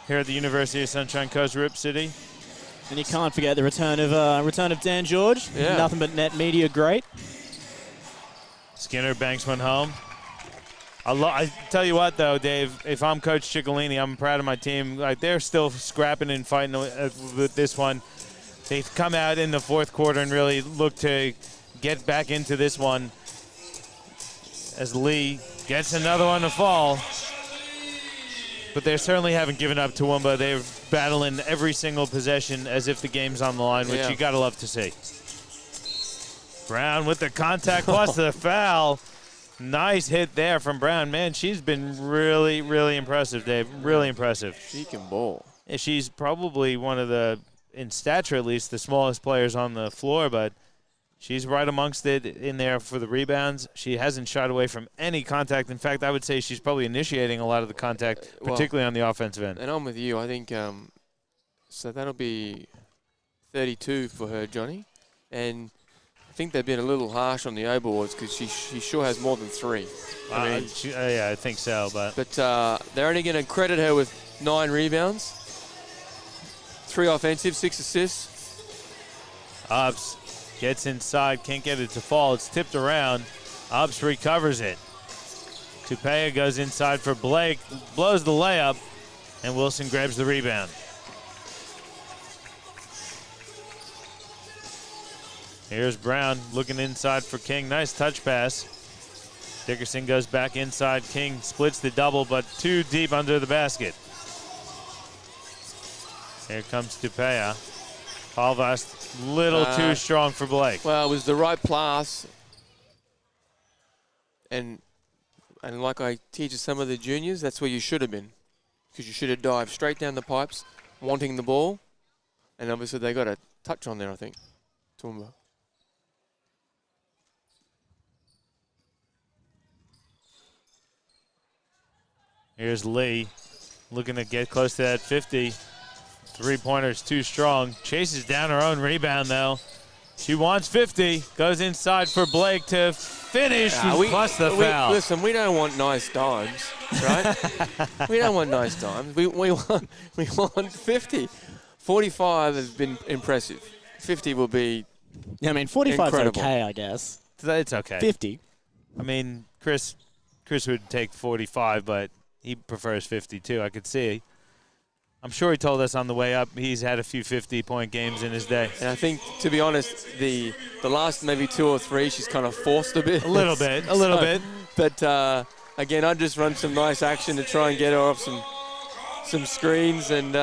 here at the University of Sunshine Coast, Rip City. And you can't forget the return of Dan George. Yeah. Nothing but net media great. Skinner banks one home. I tell you what, though, Dave, if I'm Coach Ciccolini, I'm proud of my team. Like, they're still scrapping and fighting with this one. They've come out in the fourth quarter and really look to get back into this one as Lee gets another one to fall. But they certainly haven't given up Toowoomba. They're battling every single possession as if the game's on the line, which you got to love to see. Brown with the contact plus the foul. Nice hit there from Brown. Man, she's been really, really impressive, Dave. Really impressive. She can bowl. Yeah, she's probably one of the, in stature at least, the smallest players on the floor, but she's right amongst it in there for the rebounds. She hasn't shied away from any contact. In fact, I would say she's probably initiating a lot of the contact, particularly on the offensive end. And I'm with you. I think, so that'll be 32 for her, Johnny. And I think they've been a little harsh on the O boards because she sure has more than 3. Yeah, I think so. But they're only going to credit her with 9 rebounds, 3 offensive, 6 assists. Ups gets inside, can't get it to fall. It's tipped around. Ups recovers it. Tupea goes inside for Blake, blows the layup, and Wilson grabs the rebound. Here's Brown looking inside for King. Nice touch pass. Dickerson goes back inside. King splits the double, but too deep under the basket. Here comes Tupea. Palvast, little too strong for Blake. Well, it was the right pass. And like I teach some of the juniors, that's where you should have been. Because you should have dived straight down the pipes, wanting the ball. And obviously they got a touch on there, I think. Toowoomba. Here's Lee looking to get close to that 50. Three-pointer's too strong. Chases down her own rebound, though. She wants 50. Goes inside for Blake to finish. Plus the foul. Listen, we don't want nice dimes, right? We don't want nice dimes. We want 50. 45 has been impressive. 50 will be Yeah, I mean, 45 is incredible. okay, I guess. It's okay. 50. I mean, Chris would take 45, but he prefers 52. I could see. I'm sure he told us on the way up he's had a few 50-point games in his day. And I think, to be honest, the last maybe 2 or 3, she's kind of forced a bit. A little bit. But, again, I'd just run some nice action to try and get her off some screens and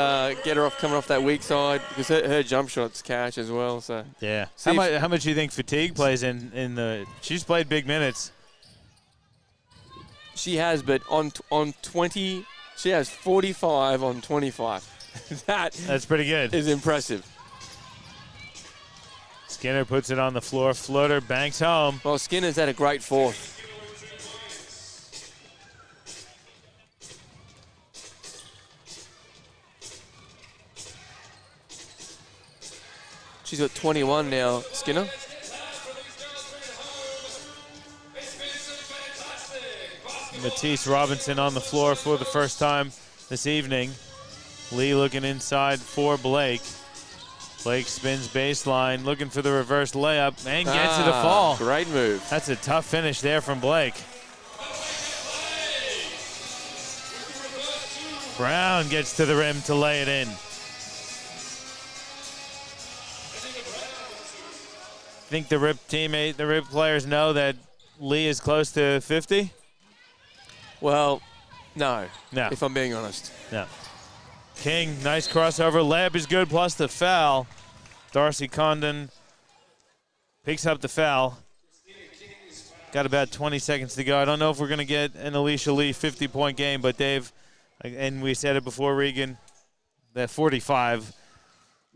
get her off coming off that weak side because her jump shot's cash as well. So yeah. How much do you think fatigue plays in the – she's played big minutes. She has, but on 20 – she has 45 on 25. That's pretty good. Is impressive. Skinner puts it on the floor. Floater banks home. Well, Skinner's had a great fourth. She's got 21 now, Skinner. Matisse Robinson on the floor for the first time this evening. Lee looking inside for Blake. Blake spins baseline, looking for the reverse layup, and gets it to fall. Great move. That's a tough finish there from Blake. Brown gets to the rim to lay it in. Think the Rip teammate, the Rip players know that Lee is close to 50? Well, no. No. If I'm being honest. No. King, nice crossover. Layup is good, plus the foul. Darcy Condon picks up the foul. Got about 20 seconds to go. I don't know if we're going to get an Alicia Lee 50-point game, but Dave, and we said it before, Regan, that 45,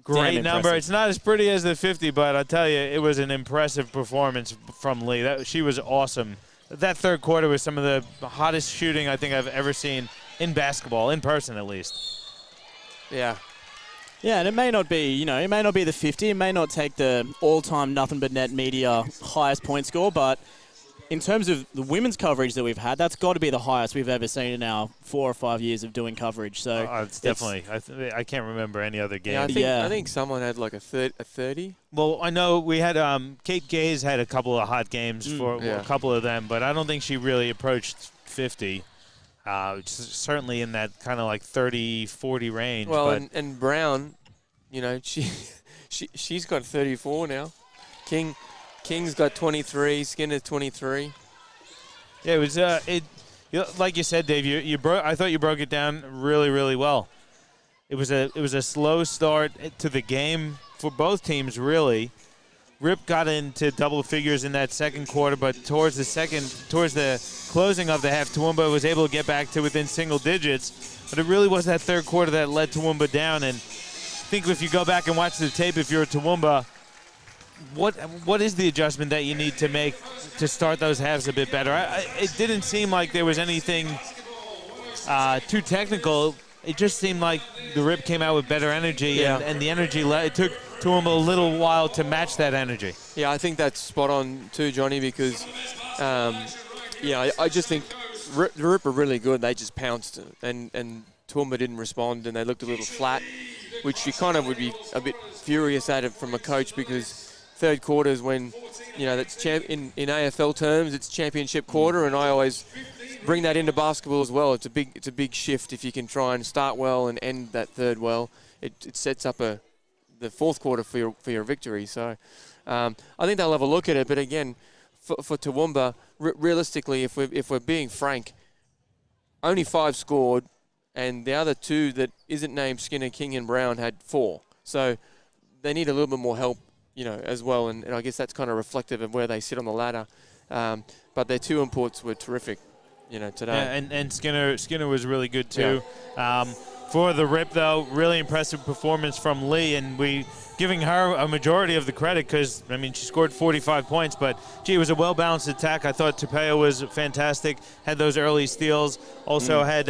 great number. It's not as pretty as the 50, but I tell you, it was an impressive performance from Lee. She was awesome. That third quarter was some of the hottest shooting I think I've ever seen in basketball, in person at least. Yeah. Yeah, and it may not be, it may not be the 50. It may not take the all-time nothing but net media highest point score, but in terms of the women's coverage that we've had, that's got to be the highest we've ever seen in our 4 or 5 years of doing coverage. So it's definitely. I can't remember any other game. Yeah, I think someone had like a 30. Well, I know we had Kate Gaze had a couple of hot games for a couple of them, but I don't think she really approached 50. Certainly in that kind of like 30-40 range. Well, and Brown, you know, she's got 34 now. King's got 23. Skinner's 23. Yeah, it was like you said, Dave. I thought you broke it down really, really well. It was a slow start to the game for both teams, really. Rip got into double figures in that second quarter, but towards the closing of the half, Toowoomba was able to get back to within single digits. But it really was that third quarter that led Toowoomba down. And I think if you go back and watch the tape, if you're Toowoomba, what is the adjustment that you need to make to start those halves a bit better? It didn't seem like there was anything too technical. It just seemed like the Rip came out with better energy, and the energy it took Toowoomba a little while to match that energy. Yeah, I think that's spot on too, Johnny, because I just think the Rip are really good. They just pounced, and Toowoomba didn't respond, and they looked a little flat, which you kind of would be a bit furious at it from a coach, because third quarter is when, you know, that's in AFL terms, it's championship quarter, and I always bring that into basketball as well. It's a big shift if you can try and start well and end that third well. It sets up the fourth quarter for your victory. So I think they'll have a look at it. But again, for Toowoomba, realistically, if we're being frank, only 5 scored, and the other 2 that isn't named Skinner, King, and Brown had 4. So they need a little bit more help, you know, as well. And I guess that's kind of reflective of where they sit on the ladder. But their 2 imports were terrific, you know, today. Yeah, and Skinner was really good too. Yeah. For the Rip, though, really impressive performance from Lee, and we giving her a majority of the credit because, I mean, she scored 45 points, but, gee, it was a well-balanced attack. I thought Tupeo was fantastic, had those early steals, also had,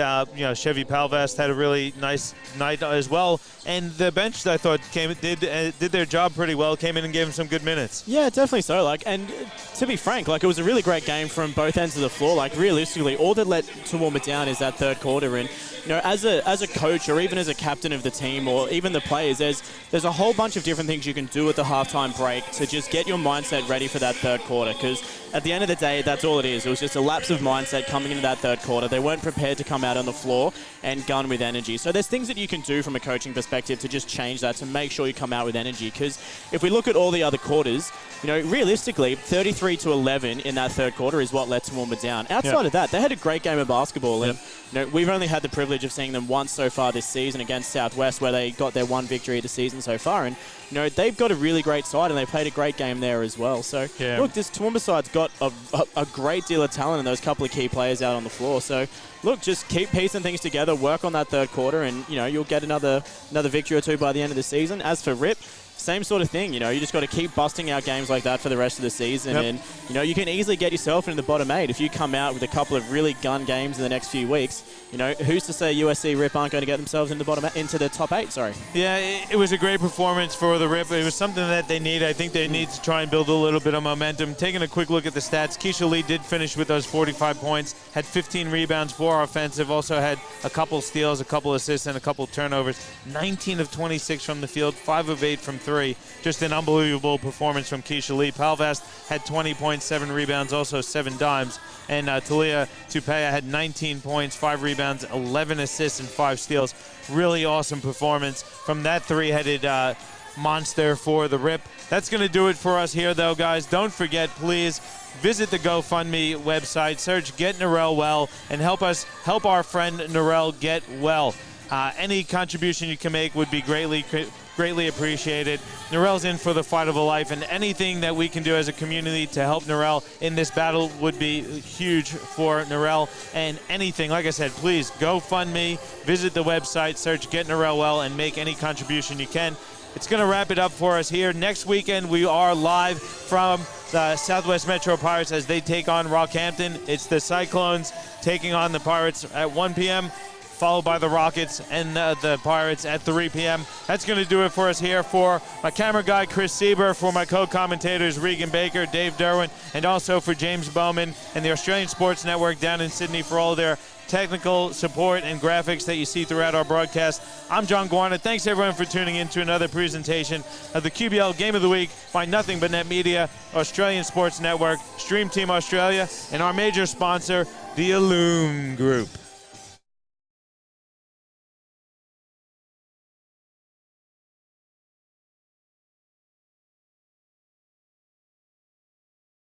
Chevy Palvest had a really nice night as well, and the bench, I thought, did their job pretty well, came in and gave them some good minutes. Yeah, definitely so. And to be frank, it was a really great game from both ends of the floor. Realistically, all that let Toowoomba down is that third quarter, and, you know, as a coach or even as a captain of the team or even the players, there's a whole bunch of different things you can do at the halftime break to just get your mindset ready for that third quarter, because at the end of the day, that's all it is. It was just a lapse of mindset coming into that third quarter. They weren't prepared to come out on the floor and gun with energy. So there's things that you can do from a coaching perspective to just change that, to make sure you come out with energy, because if we look at all the other quarters, you know, realistically, 33-11 in that third quarter is what let Toowoomba down. Outside of that, they had a great game of basketball, and you know, we've only had the privilege of seeing them once so far this season against Southwest, where they got their 1 victory of the season so far, and you know, they've got a really great side, and they played a great game there as well. So, look, this Toowoomba side's got a great deal of talent and those couple of key players out on the floor. So, look, just keep piecing things together, work on that third quarter, and, you know, you'll get another victory or 2 by the end of the season. As for Rip, same sort of thing. You know, you just got to keep busting out games like that for the rest of the season, and, you know, you can easily get yourself into the bottom 8 if you come out with a couple of really gun games in the next few weeks. You know, who's to say USC Rip aren't going to get themselves into the top 8? Sorry. Yeah, it was a great performance for the Rip. It was something that they need. I think they need to try and build a little bit of momentum. Taking a quick look at the stats, Keisha Lee did finish with those 45 points, had 15 rebounds, 4 offensive, also had a couple steals, a couple assists, and a couple turnovers. 19 of 26 from the field, 5 of 8 from 3. Just an unbelievable performance from Keisha Lee. Palvest had 20 points, 7 rebounds, also 7 dimes. And Talia Tupea had 19 points, 5 rebounds, 11 assists, and 5 steals. Really awesome performance from that 3-headed monster for the Rip. That's going to do it for us here, though, guys. Don't forget, please, visit the GoFundMe website, search Get Narelle Well, and help our friend Narelle get well. Any contribution you can make would be greatly appreciated. Narelle's in for the fight of a life, and anything that we can do as a community to help Narelle in this battle would be huge for Narelle. And anything, like I said, please GoFundMe, visit the website, search Get Narelle Well, and make any contribution you can. It's going to wrap it up for us here. Next weekend, we are live from the Southwest Metro Pirates as they take on Rockhampton. It's the Cyclones taking on the Pirates at 1 p.m. followed by the Rockets and the Pirates at 3 p.m. That's going to do it for us here. For my camera guy, Chris Sieber, for my co-commentators, Regan Baker, Dave Derwin, and also for James Bowman and the Australian Sports Network down in Sydney for all their technical support and graphics that you see throughout our broadcast. I'm John Guarna. Thanks, everyone, for tuning in to another presentation of the QBL Game of the Week by Nothing But Net Media, Australian Sports Network, Stream Team Australia, and our major sponsor, the Illume Group.